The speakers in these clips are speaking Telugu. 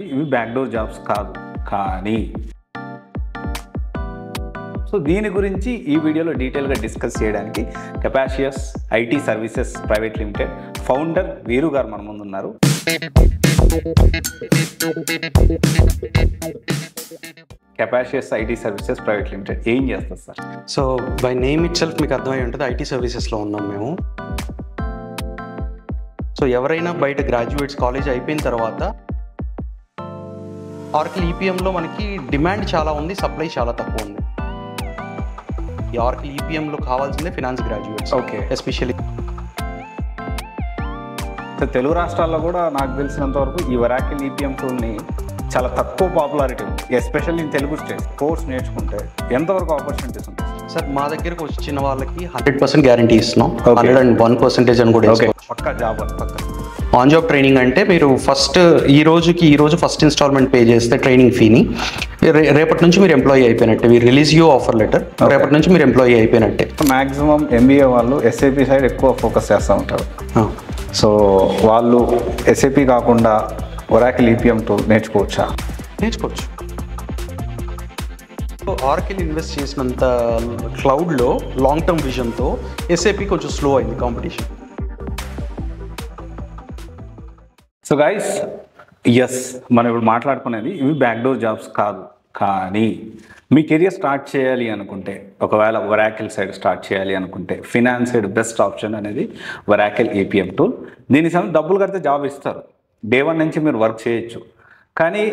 ఇవి బ్యాక్డోర్ జాబ్స్ కాదు, కానీ సో దీని గురించి ఈ వీడియోలో డీటెయిల్గా డిస్కస్ చేయడానికి Capacious IT services private limited founder Veeru గారు మన ముందు ఉన్నారు. Capacious IT services private limited ఏం చేస్తారు sir? So by name itself మీకు అర్థమై ఉంటుంది, ఐటీ సర్వీసెస్లో ఉన్నాం మేము. సో ఎవరైనా బయట గ్రాడ్యుయేట్స్ కాలేజ్ అయిపోయిన తర్వాత ఆర్కిల్ ఈపీఎంలో మనకి డిమాండ్ చాలా ఉంది, సప్లై చాలా తక్కువ ఉంది. ఈ ఆర్కిల్ ఈపీఎంలో కావాల్సిందే finance graduates. Okay, especially Telugu రాష్ట్రాల్లో కూడా నాకు తెలిసినంత వరకు ఈ ఒరాకిల్ ఈపీఎం టూల్ని చాలా తక్కువ పాపులారిటీ ఉంది, especially in Telugu state. Course నేర్చుకుంటే ఎంతవరకు ఆపర్చునిటీస్ ఉంటాయి సార్? మా దగ్గరకు వచ్చిన వాళ్ళకి 100% గ్యారంటీ ఇస్తున్నాం, 101% అని కూడా. పక్కా జాబ్ అని పక్క ఆన్ జాబ్ ట్రైనింగ్ అంటే మీరు ఈ రోజు ఫస్ట్ ఇన్స్టాల్మెంట్ పే చేస్తే ట్రైనింగ్ ఫీని రేపటి నుంచి మీరు ఎంప్లాయీ అయిపోయినట్టే. మీరు రిలీజ్ యూ ఆఫర్ లెటర్, రేపటి నుంచి మీరు ఎంప్లాయీ అయిపోయినట్టే. మ్యాక్సిమం ఎంబీఏ వాళ్ళు ఎస్ఏపీ సైడ్ ఎక్కువ ఫోకస్ చేస్తూ ఉంటారు. సో వాళ్ళు ఎస్ఏపీ కాకుండా ఒరాకిల్ ఈపీఎం టూల్ నేర్చుకోవచ్చు. ఆర్కిల్ ఇన్వెస్ట్ చేసినంత క్లౌడ్లో లాంగ్ టర్మ్ విజన్తో ఎస్ఏపీ కొంచెం స్లో అయింది కాంపిటీషన్. సో గైస్, ఎస్, మనం ఇప్పుడు మాట్లాడుకునేది ఇవి బ్యాక్డోర్ జాబ్స్ కాదు, కానీ మీ కెరియర్ స్టార్ట్ చేయాలి అనుకుంటే, ఒకవేళ ఒరాకిల్ సైడ్ స్టార్ట్ చేయాలి అనుకుంటే ఫినాన్స్ సైడ్ బెస్ట్ ఆప్షన్ అనేది ఒరాకిల్ ఈపీఎం టూల్. దీని సమయం డబ్బులు కడితే జాబ్ ఇస్తారు, డే 1 నుంచి మీరు వర్క్ చేయొచ్చు. కానీ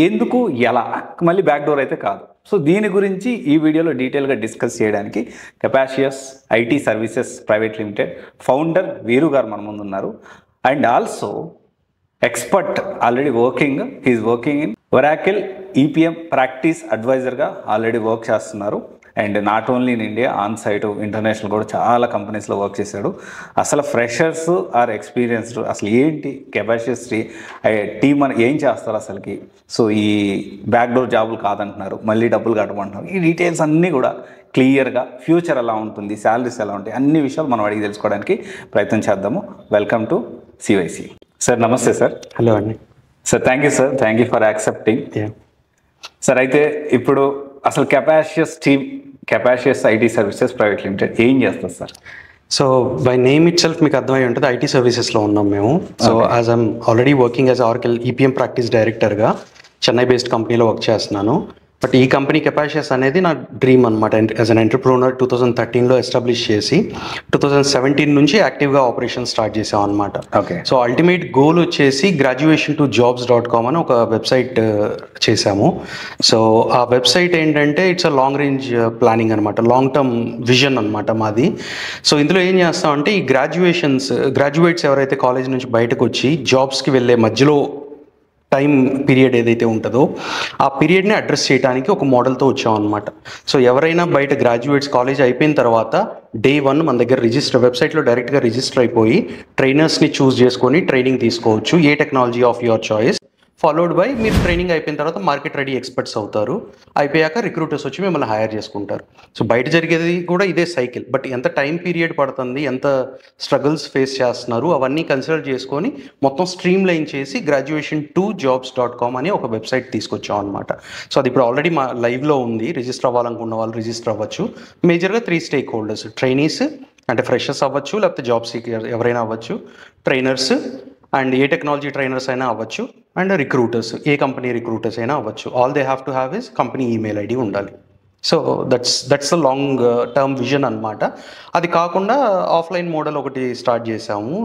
ఎందుకు, ఎలా, మళ్ళీ బ్యాక్డోర్ అయితే కాదు. సో దీని గురించి ఈ వీడియోలో డీటెయిల్గా డిస్కస్ చేయడానికి Capacious IT services private limited founder Veeru గారు మన ముందు ఉన్నారు. And also expert, already he's working in Oracle EPM practice అడ్వైజర్గా ఆల్రెడీ వర్క్ చేస్తున్నారు. And not only in India, on site international కూడా చాలా కంపెనీస్లో వర్క్ చేశాడు. అసలు ఫ్రెషర్స్ ఆర్ ఎక్స్పీరియన్స్డ్ అసలు ఏంటి, కెపాషియస్ టీమ్ అని ఏం చేస్తారు అసలుకి, సో ఈ బ్యాక్డోర్ జాబులు కాదంటున్నారు, మళ్ళీ డబ్బులు కట్టమంటున్నారు, ఈ డీటెయిల్స్ అన్నీ కూడా క్లియర్గా, ఫ్యూచర్ ఎలా ఉంటుంది, శాలరీస్ ఎలా ఉంటాయి, అన్ని విషయాలు మనం అడిగి తెలుసుకోవడానికి ప్రయత్నం చేద్దాము. Welcome to CYC. సార్ నమస్తే సార్. హలో అండి. Sir thank you sir, thank you for accepting. Sir అయితే ఇప్పుడు అసలు Capacious IT services private limited ఏం చేస్తారు sir? So by name itself మీకు అర్థమై ఉంటుంది, ఐటీ సర్వీసెస్లో ఉన్నాం మేము. So as I'm already working as Oracle EPM practice డైరెక్టర్గా చెన్నై బేస్డ్ కంపెనీలో వర్క్ చేస్తున్నాను. బట్ ఈ కంపెనీ కెపాషియస్ అనేది నా డ్రీమ్ అనమాట. యాజ్ అన్ ఎంటర్ప్రూనర్ 2013లో ఎస్టాబ్లిష్ చేసి 2017 నుంచి యాక్టివ్గా ఆపరేషన్ స్టార్ట్ చేసాం అనమాట. ఓకే. సో అల్టిమేట్ గోల్ వచ్చేసి graduation2jobs.com అని ఒక వెబ్సైట్ చేసాము. సో ఆ వెబ్సైట్ ఏంటంటే it's a long range planning అనమాట, లాంగ్ టర్మ్ విజన్ అనమాట మాది. సో ఇందులో ఏం చేస్తామంటే ఈ గ్రాడ్యుయేట్స్ ఎవరైతే కాలేజ్ నుంచి బయటకు వచ్చి జాబ్స్కి వెళ్ళే మధ్యలో టైం పీరియడ్ ఏదైతే ఉంటుందో ఆ పీరియడ్ని అడ్రస్ చేయడానికి ఒక మోడల్తో వచ్చామన్నమాట. సో ఎవరైనా బయట గ్రాడ్యుయేట్స్ కాలేజ్ అయిపోయిన తర్వాత డే 1 మన దగ్గర వెబ్సైట్లో డైరెక్ట్గా రిజిస్టర్ అయిపోయి ట్రైనర్స్ని చూస్ చేసుకొని ట్రైనింగ్ తీసుకోవచ్చు, ఏ technology of your choice. Followed by మీరు ట్రైనింగ్ అయిపోయిన తర్వాత మార్కెట్ రెడీ ఎక్స్పర్ట్స్ అవుతారు. అయిపోయాక రిక్రూటర్స్ వచ్చి మిమ్మల్ని హైర్ చేసుకుంటారు. సో బయట జరిగేది కూడా ఇదే సైకిల్. బట్ ఎంత టైం పీరియడ్ పడుతుంది, ఎంత స్ట్రగుల్స్ ఫేస్ చేస్తున్నారు, అవన్నీ కన్సిడర్ చేసుకొని మొత్తం స్ట్రీమ్ లైన్ చేసి graduation2jobs.com అని ఒక వెబ్సైట్ తీసుకొచ్చాం అనమాట. సో అది ఇప్పుడు ఆల్రెడీ మా లైవ్లో ఉంది. రిజిస్టర్ అవ్వాలనుకున్న వాళ్ళు రిజిస్టర్ అవ్వచ్చు. మేజర్గా 3 స్టేక్ హోల్డర్స్, ట్రైనీస్ అంటే ఫ్రెషర్స్ అవ్వచ్చు, లేకపోతే జాబ్ సీకర్ ఎవరైనా అవ్వచ్చు, ట్రైనర్స్ అండ్ ఏ టెక్నాలజీ ట్రైనర్స్ అయినా అవ్వచ్చు, అండ్ రిక్రూటర్స్, ఏ కంపెనీ రిక్రూటర్స్ అయినా అవ్వచ్చు. All they have to have is company email ID ఉండాలి. So that's a long term vision అనమాట. అది కాకుండా ఆఫ్లైన్ మోడల్ ఒకటి స్టార్ట్ చేసాము.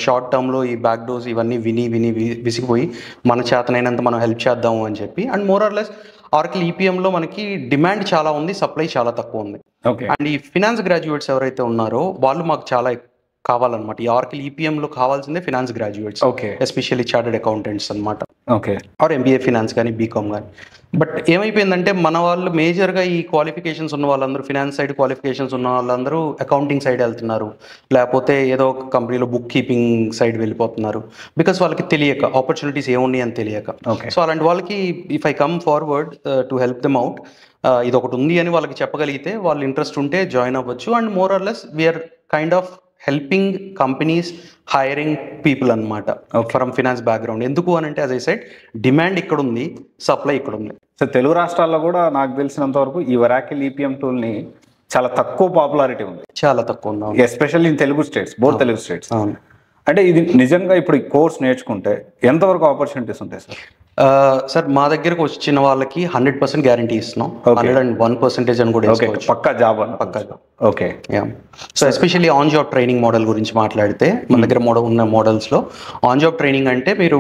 షార్ట్ టర్మ్లో ఈ బ్యాక్ డోర్స్ ఇవన్నీ విని విసిగిపోయి మన చేతనైనంత మనం హెల్ప్ చేద్దాము అని చెప్పి. And more or less Oracle ఈపీఎంలో మనకి డిమాండ్ చాలా ఉంది, సప్లై చాలా తక్కువ ఉంది. అండ్ ఈ ఫినాన్స్ గ్రాడ్యుయేట్స్ ఎవరైతే ఉన్నారో వాళ్ళు మాకు చాలా కావాలన్నమాట. ఈ ఆర్కిల్ ఈపీఎంలో కావాల్సిందే finance graduates, especially chartered accountants అనమాట. ఓకే. ఆర్ ఎంబీఏ ఫినాన్స్ కానీ, బీకామ్ కానీ. బట్ ఏమైపోయిందంటే మన వాళ్ళు మేజర్గా ఈ క్వాలిఫికేషన్స్ ఉన్న వాళ్ళందరూ, ఫినాన్స్ సైడ్ క్వాలిఫికేషన్స్ ఉన్న వాళ్ళందరూ అకౌంటింగ్ సైడ్ వెళ్తున్నారు, లేకపోతే ఏదో ఒక కంపెనీలో బుక్ కీపింగ్ సైడ్ వెళ్ళిపోతున్నారు. బికాస్ వాళ్ళకి తెలియక, ఆపర్చునిటీస్ ఏమున్నాయి అని తెలియక. సో అలాంటి వాళ్ళకి if I come forward to help them out, ఇది ఒకటి ఉంది అని వాళ్ళకి చెప్పగలిగితే వాళ్ళు ఇంట్రెస్ట్ ఉంటే జాయిన్ అవ్వచ్చు. And more or less we're kind of helping companies hiring people అనమాట ఫ్రమ్ ఫినాన్స్ బ్యాక్గ్రౌండ్. ఎందుకు అని అంటే, యాజ్ ఐ సెడ్, డిమాండ్ ఇక్కడ ఉంది, సప్లై ఇక్కడ ఉంది. సో తెలుగు రాష్ట్రాల్లో కూడా నాకు తెలిసినంత వరకు ఈ ఒరాకిల్ ఈపీఎం టూల్ని చాలా తక్కువ పాపులారిటీ ఉంది, చాలా తక్కువ ఉంది, especially in Telugu states, both Telugu states. అవును. అంటే ఇది నిజంగా ఇప్పుడు ఈ కోర్స్ నేర్చుకుంటే ఎంతవరకు ఆపర్చునిటీస్ ఉంటాయి సార్? సార్, మా దగ్గరకు వచ్చిన వాళ్ళకి 100% గ్యారంటీ ఇస్తున్నాం. 101% అని కూడా వేసుకోవచ్చు. పక్కా జాబ్ అని. పక్కా job. Okay. So especially on job training model గురించి మాట్లాడితే, మన దగ్గర ఉన్న మోడల్స్లో ఆన్ జాబ్ ట్రైనింగ్ అంటే, మీరు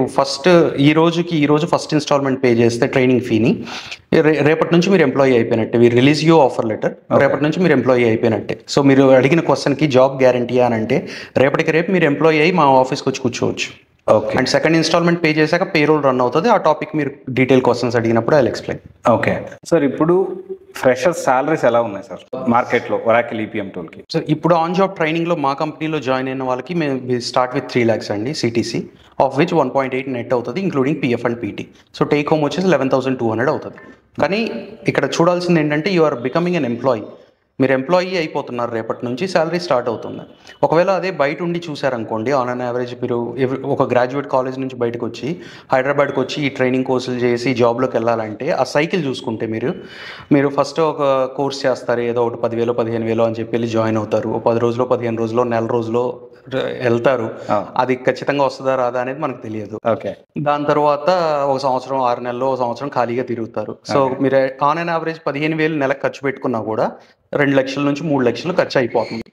ఈ రోజు ఫస్ట్ ఇన్స్టాల్మెంట్ పే చేస్తే ట్రైనింగ్ ఫీని, రేపటి నుంచి మీరు ఎంప్లాయీ అయిపోయినట్టే. మీరు రిలీజ్ యూ ఆఫర్ లెటర్, రేపటి నుంచి మీరు ఎంప్లాయీ అయిపోయినట్టే. సో మీరు అడిగిన క్వశ్చన్కి జాబ్ గ్యారంటీ అని అంటే, రేపటికి రేపు మీరు ఎంప్లాయీ అయ్యి మా ఆఫీస్కి వచ్చి కూర్చోవచ్చు. Okay. And second instalment pay చేశాక పేరోల్ రన్ అవుతుంది. ఆ టాపిక్ మీరు డీటెయిల్ క్వశ్చన్స్ అడిగినప్పుడు ఐ ఎక్స్ప్లెయిన్. ఓకే సార్, ఇప్పుడు ఫ్రెషర్ సాలరీస్ ఎలా ఉన్నాయి సార్ మార్కెట్లో ఒరాకిల్ ఈపీఎం టూల్కి? సో ఇప్పుడు ఆన్ జాబ్ ట్రైనింగ్లో మా కంపెనీలో జాయిన్ అయిన వాళ్ళకి మేము స్టార్ట్ విత్ 3 lakhs అండి సిటీసీ, ఆఫ్ విచ్ 1.8 నెట్ అవుతుంది, including PF and PT. So take home వచ్చేసి 11,200 అవుతుంది. కానీ ఇక్కడ చూడాల్సింది ఏంటంటే, you are becoming an employee. మీరు ఎంప్లాయీ అయిపోతున్నారు, రేపటి నుంచి శాలరీ స్టార్ట్ అవుతుంది. ఒకవేళ అదే బయట ఉండి చూసారనుకోండి, ఆన్ అన్ యావరేజ్ మీరు ఒక గ్రాడ్యుయేట్ కాలేజ్ నుంచి బయటకు వచ్చి హైదరాబాద్కి వచ్చి ఈ ట్రైనింగ్ కోర్సులు చేసి జాబ్లోకి వెళ్ళాలంటే, ఆ సైకిల్ చూసుకుంటే మీరు ఫస్ట్ ఒక కోర్స్ చేస్తారు, ఏదో ఒకటి 10,000 15,000 అని చెప్పి వెళ్ళి జాయిన్ అవుతారు. 10 రోజులు 15 రోజులు నెల రోజులో వెళ్తారు. అది ఖచ్చితంగా వస్తుందా రాదా అనేది మనకు తెలియదు. ఓకే. దాని తర్వాత ఒక సంవత్సరం 6 నెలలు, ఒక సంవత్సరం ఖాళీగా తిరుగుతారు. సో మీరు ఆన్ అన్ యావరేజ్ 15,000 నెలకు ఖర్చు పెట్టుకున్నా కూడా 2 లక్షల నుంచి 3 లక్షలు ఖర్చు అయిపోతుంది.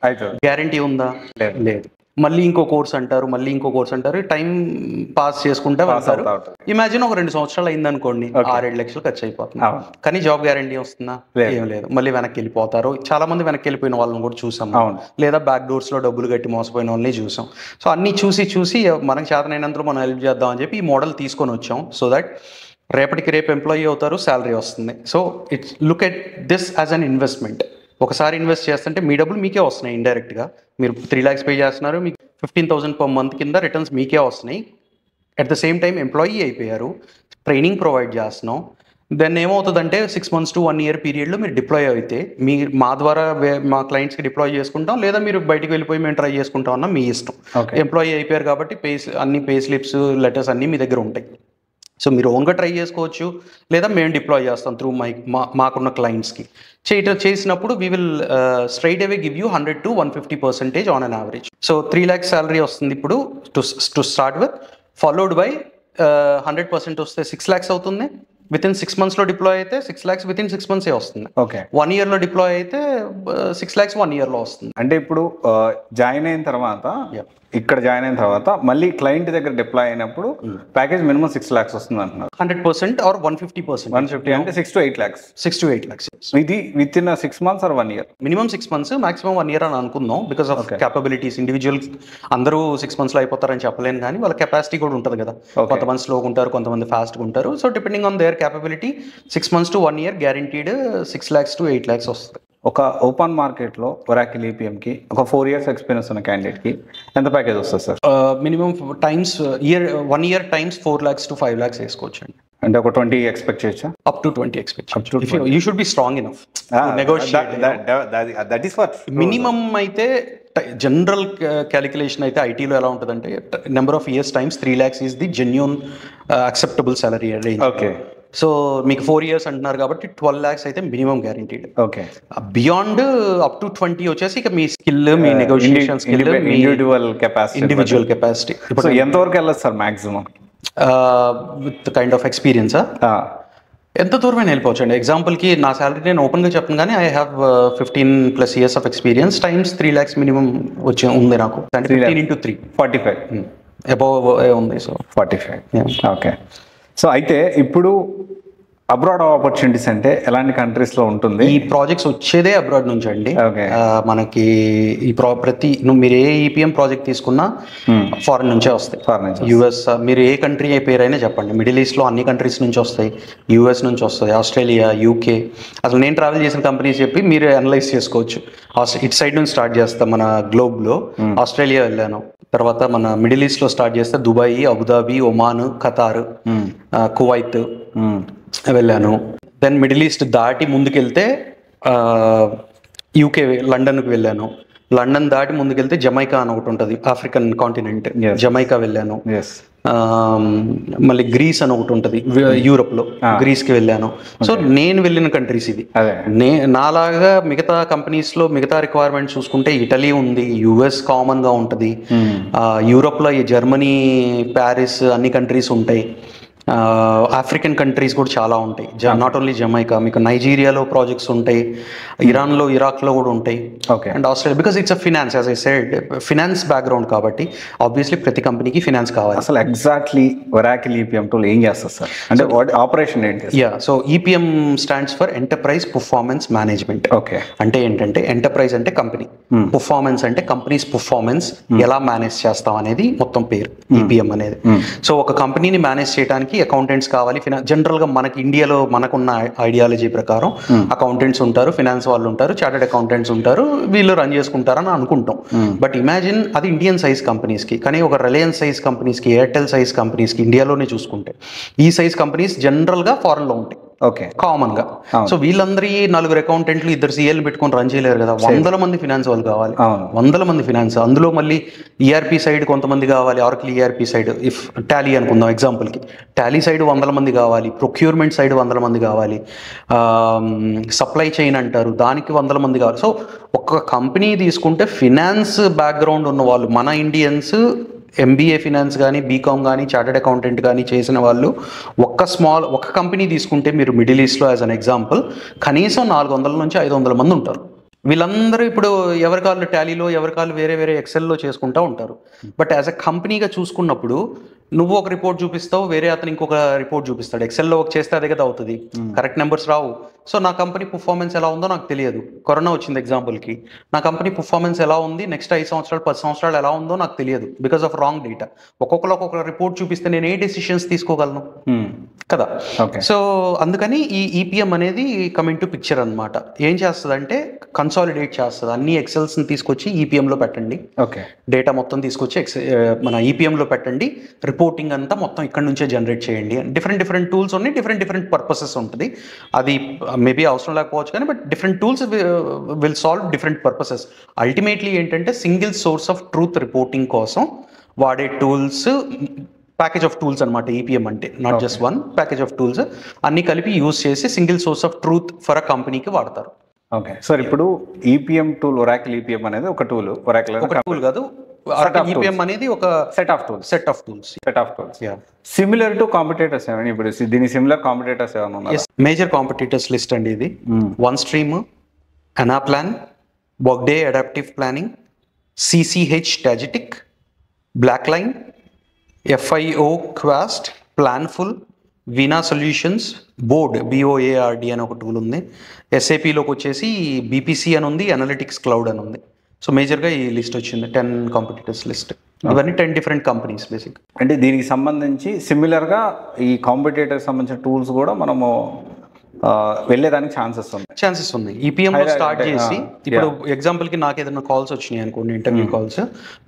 గ్యారంటీ ఉందా? లేదు. మళ్ళీ ఇంకో కోర్స్ అంటారు, టైం పాస్ చేసుకుంటా వెళ్తారు. ఇమాజిన్ ఒక 2 సంవత్సరాలు అయిందనుకోండి, 6-7 లక్షలు ఖర్చు అయిపోతుంది. కానీ జాబ్ గ్యారంటీ వస్తుందా? ఏం లేదు. మళ్ళీ వెనక్కి వెళ్ళిపోతారు. చాలా మంది వెనక్కి వెళ్ళిపోయిన వాళ్ళని కూడా చూసాం, లేదా బ్యాక్ డోర్స్ లో డబ్బులు కట్టి మోసపోయిన వాళ్ళని చూసాం. సో అన్ని చూసి మనకు చేతనైనంతలో మనం హెల్ప్ చేద్దాం అని చెప్పి ఈ మోడల్ తీసుకొని వచ్చాం. సో దట్ రేపటికి రేపు ఎంప్లాయీ అవుతారు, శాలరీ వస్తుంది. So it's look at this as an investment. ఒకసారి ఇన్వెస్ట్ చేస్తుంటే మీ డబ్బులు మీకే వస్తున్నాయి ఇండైరెక్ట్గా. మీరు 3 lakhs పే చేస్తున్నారు, మీకు 15,000 per month కింద రిటర్న్స్ మీకే వస్తున్నాయి. At the same time employee అయిపోయారు, ట్రైనింగ్ ప్రొవైడ్ చేస్తున్నాం. దెన్ ఏమవుతుందంటే 6 months to 1 year పీరియడ్లో మీరు డిప్లాయ్ అయితే, మా ద్వారా మా క్లయింట్స్కి డిప్లాయ్ చేసుకుంటాం, లేదా మీరు బయటికి వెళ్ళిపోయి మేము ట్రై చేసుకుంటాం అన్న మీ ఇష్టం. ఎంప్లాయీ అయిపోయారు కాబట్టి అన్ని పే స్లిప్స్, లెటర్స్ అన్నీ మీ దగ్గర ఉంటాయి. సో మీరు ఓన్గా ట్రై చేసుకోవచ్చు, లేదా మేము డిప్లాయ్ చేస్తాం త్రూ మాకున్న క్లయింట్స్కి. చేసినప్పుడు we will straight away give you 100 to 150% on an average. So 3 lakhs salary వస్తుంది ఇప్పుడు to start with, followed by 100% వస్తే 6 lakhs అవుతుంది. విత్ ఇన్ 6 months డిప్లాయ్ అయితే 6 lakhs విత్ ఇన్ 6 months వస్తుంది. ఓకే. 1 year డిప్లాయ్ అయితే 6 lakhs 1 year వస్తుంది. అంటే ఇప్పుడు జాయిన్ అయిన తర్వాత, ఇక్కడ జాయిన్ అయిన తర్వాత మళ్ళీ క్లయింట్ దగ్గర డిప్లాయ్ అయినప్పుడు ప్యాకేజ్ మినిమం 6 lakhs వస్తుంది అంటున్నారు. 100% ఆర్ 150%. 150 అంటే 6 to 8 lakhs. 6 to 8 lakhs. ఇది with in 6 months or 1 year? Minimum 6 months, maximum 1 year అని అనుకుందాం. బికాస్ ఆఫ్ క్యాపబిలిటీస్, ఇండివిజువల్ అందరూ 6 months అయిపోతారని చెప్పలేను, కానీ వాళ్ళ కెపాసిటీ కూడా ఉంటుంది కదా. కొంతమంది స్లోగా ఉంటారు, కొంతమంది ఫాస్ట్గా ఉంటారు. So depending on their capability 6 months to 1 year guaranteed 6 lakhs to 8 lakhs వస్తుంది. ఒక ఓపెన్ మార్కెట్లో ఒరాకిల్ ఈపీఎంకి ఒక 4 years ఎక్స్పీరియన్స్ ఉన్న క్యాండిడేట్కి ఎంత ప్యాకేజ్ వస్తుంది sir? Minimum times 1 year times 4 lakhs to 5 lakhs వేసుకోవచ్చు అండి. అంటే ఒక 20 ఎక్స్పెక్ట్ చేయొచ్చా? Up to 20 expect. You should be strong enough negotiate. That is what minimum అయితే జనరల్ క్యాలిక్యులేషన్ అయితే ఐటీలో ఎలా ఉంటుందంటే, number of years times 3 lakhs is the genuine acceptable salary range. Okay. So మీకు 4 years అంటున్నారు కాబట్టి 12 lakhs అయితే minimum guaranteed. Okay. Beyond up to 20 వచ్చేసి ఇక మీ స్కిల్, మీ నెగోషియేషన్ స్కిల్, ఇండివిజువల్ కెపాసిటీ. ఇప్పుడు ఎంతవరకు వెళ్ళదు sir maximum with kind of ఎక్స్పీరియన్సా? ఎంత దూరమైనా వెళ్ళిపోవచ్చు అండి. ఎగ్జాంపుల్కి నా శాలరీ నేను ఓపెన్గా చెప్పను, కానీ I have 15+ years of experience times 3 lakhs minimum ఉంది నాకు. 15 into 3 45 అబౌవ్ ఉంది. సో 45. ఓకే. సో అయితే ఇప్పుడు అబ్రాడ్ ఆపర్చునిటీస్ అంటే ఎలాంటి కంట్రీస్లో ఉంటుంది? ఈ ప్రాజెక్ట్స్ వచ్చేదే అబ్రాడ్ నుంచి అండి. ఓకే. మనకి ఈ మీరు ఏ ఈపీఎం ప్రాజెక్ట్ తీసుకున్నా ఫారెన్ నుంచే వస్తాయి. యూఎస్, మీరు ఏ కంట్రీ పేరైనా చెప్పండి, మిడిల్ ఈస్ట్లో అన్ని కంట్రీస్ నుంచి వస్తాయి, యూఎస్ నుంచి వస్తాయి, ఆస్ట్రేలియా, యూకే. అసలు నేను ట్రావెల్ చేసిన కంపెనీస్ చెప్పి మీరు అనలైజ్ చేసుకోవచ్చు. ఇటు సైడ్ నుంచి స్టార్ట్ చేస్తాం మన గ్లోబ్లో. ఆస్ట్రేలియా వెళ్ళాను, తర్వాత మన మిడిల్ ఈస్ట్లో స్టార్ట్ చేస్తే Dubai, Abu Dhabi, Oman, Qatar, Kuwait వెళ్ళాను. దెన్ మిడిల్ ఈస్ట్ దాటి ముందుకెళ్తే యూకే, లండన్కి వెళ్ళాను. లండన్ దాటి ముందుకెళ్తే జమైకా అని ఒకటి ఉంటుంది, ఆఫ్రికన్ కాంటినెంట్. జమైకా వెళ్ళాను. మళ్ళీ గ్రీస్ అని ఒకటి ఉంటుంది యూరోప్లో, గ్రీస్కి వెళ్ళాను. సో నేను వెళ్ళిన కంట్రీస్ ఇది. నాలాగా మిగతా కంపెనీస్లో మిగతా రిక్వైర్మెంట్స్ చూసుకుంటే ఇటలీ ఉంది, యుఎస్ కామన్గా ఉంటుంది, యూరోప్లో ఈ జర్మనీ, ప్యారిస్ అన్ని కంట్రీస్ ఉంటాయి, ఆఫ్రికన్ కంట్రీస్ కూడా చాలా ఉంటాయి, నాట్ ఓన్లీ జమైకా. మీకు నైజీరియాలో ప్రాజెక్ట్స్ ఉంటాయి, ఇరాన్లో, ఇరాక్లో కూడా ఉంటాయి. And Australia, because it's a finance, as I said, finance background కాబట్టి ఆబ్వియస్లీ ప్రతి కంపెనీకి ఫినాన్స్ కావాలి. అసలు ఎగ్జాక్ట్లీ ఒరాకిల్ ఈపీఎం టూల్ ఏం చేస్తారు సార్, అంటే ఆపరేషన్ ఏంటి? So EPM stands for enterprise performance management. Okay, అంటే ఏంటంటే ఎంటర్ప్రైజ్ అంటే కంపెనీ, పర్ఫార్మెన్స్ అంటే కంపెనీస్ పర్ఫార్మెన్స్ ఎలా మేనేజ్ చేస్తాం అనేది మొత్తం పేరు ఈపీఎం అనేది. సో ఒక కంపెనీని మేనేజ్ చేయడానికి అకౌంటెంట్స్ కావాలి. జనరల్ గా మనకి ఇండియాలో మనకున్న ఐడియాలజీ ప్రకారం అకౌంటెంట్స్ ఉంటారు, ఫినాన్స్ వాళ్ళు ఉంటారు, చార్టెడ్ అకౌంటెంట్స్ ఉంటారు, వీళ్ళు రన్ చేసుకుంటారని అనుకుంటాం. బట్ ఇమాజిన్ అది ఇండియన్ సైజ్ కంపెనీస్ కి, కానీ ఒక రిలయన్స్ సైజ్ కంపెనీస్ కి, ఎయిర్టెల్ సైజ్ కంపెనీస్ కి ఇండియాలోనే చూసుకుంటే ఈ సైజ్ కంపెనీస్ జనరల్ గా ఫారెన్ లో ఉంటాయి. ఓకే, కామన్ గా. సో వీళ్ళందరి 4 అకౌంటెంట్లు, 2 CAలు పెట్టుకొని రన్ చేయలేరు కదా, 100 మంది ఫినాన్స్ వాళ్ళు కావాలి, 100 మంది ఫినాన్స్. అందులో మళ్ళీ ఈఆర్పీ సైడ్ కొంతమంది కావాలి, ఆర్కిల్ ఈఆర్పీ సైడ్, ఇఫ్ టాలీ అనుకుందాం ఎగ్జాంపుల్ కి, టాలీ సైడ్ 100 మంది కావాలి, ప్రొక్యూర్మెంట్ సైడ్ 100 మంది కావాలి, సప్లై చైన్ అంటారు దానికి 100 మంది కావాలి. సో ఒక కంపెనీ తీసుకుంటే ఫినాన్స్ బ్యాక్గ్రౌండ్ ఉన్న వాళ్ళు, మన ఇండియన్స్ MBA ఫినాన్స్ కానీ, బీకామ్ కానీ, చార్టెడ్ అకౌంటెంట్ కానీ చేసిన వాళ్ళు ఒక కంపెనీ తీసుకుంటే మీరు మిడిల్ ఈస్ట్లో యాజ్ అన్ ఎగ్జాంపుల్ కనీసం 400 నుంచి 500 మంది ఉంటారు. వీళ్ళందరూ ఇప్పుడు ఎవరికాళ్ళు టాలీలో, ఎవరికాళ్ళు వేరే వేరే ఎక్సెల్లో చేసుకుంటూ ఉంటారు. బట్ యాజ్ అ కంపెనీగా చూసుకున్నప్పుడు నువ్వు ఒక రిపోర్ట్ చూపిస్తావు, వేరే అతను ఇంకొక రిపోర్ట్ చూపిస్తాడు. ఎక్సెల్లో ఒక చేస్తే అదే కదా అవుతుంది, కరెక్ట్ నెంబర్స్ రావు. సో నా కంపెనీ పర్ఫార్మెన్స్ ఎలా ఉందో నాకు తెలియదు. కరోనా వచ్చింది ఎగ్జాంపుల్కి, నా కంపెనీ పర్ఫార్మెన్స్ ఎలా ఉంది నెక్స్ట్ 5 సంవత్సరాలు 10 సంవత్సరాలు ఎలా ఉందో నాకు తెలియదు, బికాస్ ఆఫ్ రాంగ్ డేటా. ఒక్కొక్క రిపోర్ట్ చూపిస్తే నేను ఏ డెసిషన్స్ తీసుకోగలను కదా. సో అందుకని ఈ ఈపీఎం అనేది కమింగ్ టు పిక్చర్ అనమాట. ఏం చేస్తుంది అంటే కన్సాలిడేట్ చేస్తుంది, అన్ని ఎక్సెల్స్ని తీసుకొచ్చి ఈపీఎంలో పెట్టండి, డేటా మొత్తం తీసుకొచ్చి మన ఈపీఎంలో పెట్టండి, రిపోర్టింగ్ అంతా మొత్తం ఇక్కడ నుంచే జనరేట్ చేయండి. డిఫరెంట్ టూల్స్ ఉన్నాయి, డిఫరెంట్ పర్పసెస్ ఉంటుంది. అది మేబీ అవసరం లేకపోవచ్చు కానీ, but different tools will solve different purposes. Ultimately ఏంటంటే single source of truth reporting కోసం వాడే టూల్స్, ప్యాకేజ్ ఆఫ్ టూల్స్ అనమాట ఈపీఎం అంటే. Not just one package of tools, అన్ని కలిపి యూజ్ చేసి single source of truth for a కంపెనీకి వాడతారు. ఓకే సార్, ఇప్పుడు ఈపీఎం టూల్, ఒరాకిల్ ఈపీఎం అనేది ఒక టూల్, ఒరాకిల్ ఒక టూల్ కాదు, ఈపీఎం అనేది ఒక set of tools. Similar to competitors ఏమైనా, ఇప్పుడు దీని సిమిలర్ కాంపిటేటర్స్ ఏమైనా ఉన్నాయా? మేజర్ కాంపిటేటర్స్ లిస్ట్ అండి ఇది. OneStream, Anaplan, Workday Adaptive Planning, CCH Tagetik, BlackLine, FIO Quest, Planful, Vena Solutions, Board BOARD అని ఒక టూల్ ఉంది. SAPలోకి వచ్చేసి BPC అని ఉంది, అనలిటిక్స్ క్లౌడ్ అని ఉంది. సో మేజర్గా ఈ లిస్ట్ వచ్చింది, 10 కాంపిటీటర్స్ లిస్ట్. ఇవన్నీ 10 డిఫరెంట్ కంపెనీస్ బేసిక్. అంటే దీనికి సంబంధించి సిమిలర్గా ఈ కాంపిటేటర్ సంబంధించిన టూల్స్ కూడా మనము వెళ్ళేదానికి ఛాన్సెస్ ఉన్నాయి. ఈపీఎంలో స్టార్ట్ చేసి ఇప్పుడు ఎగ్జాంపుల్కి నాకు ఏదైనా కాల్స్ వచ్చినాయి అనుకోండి, ఇంటర్వ్యూ కాల్స్,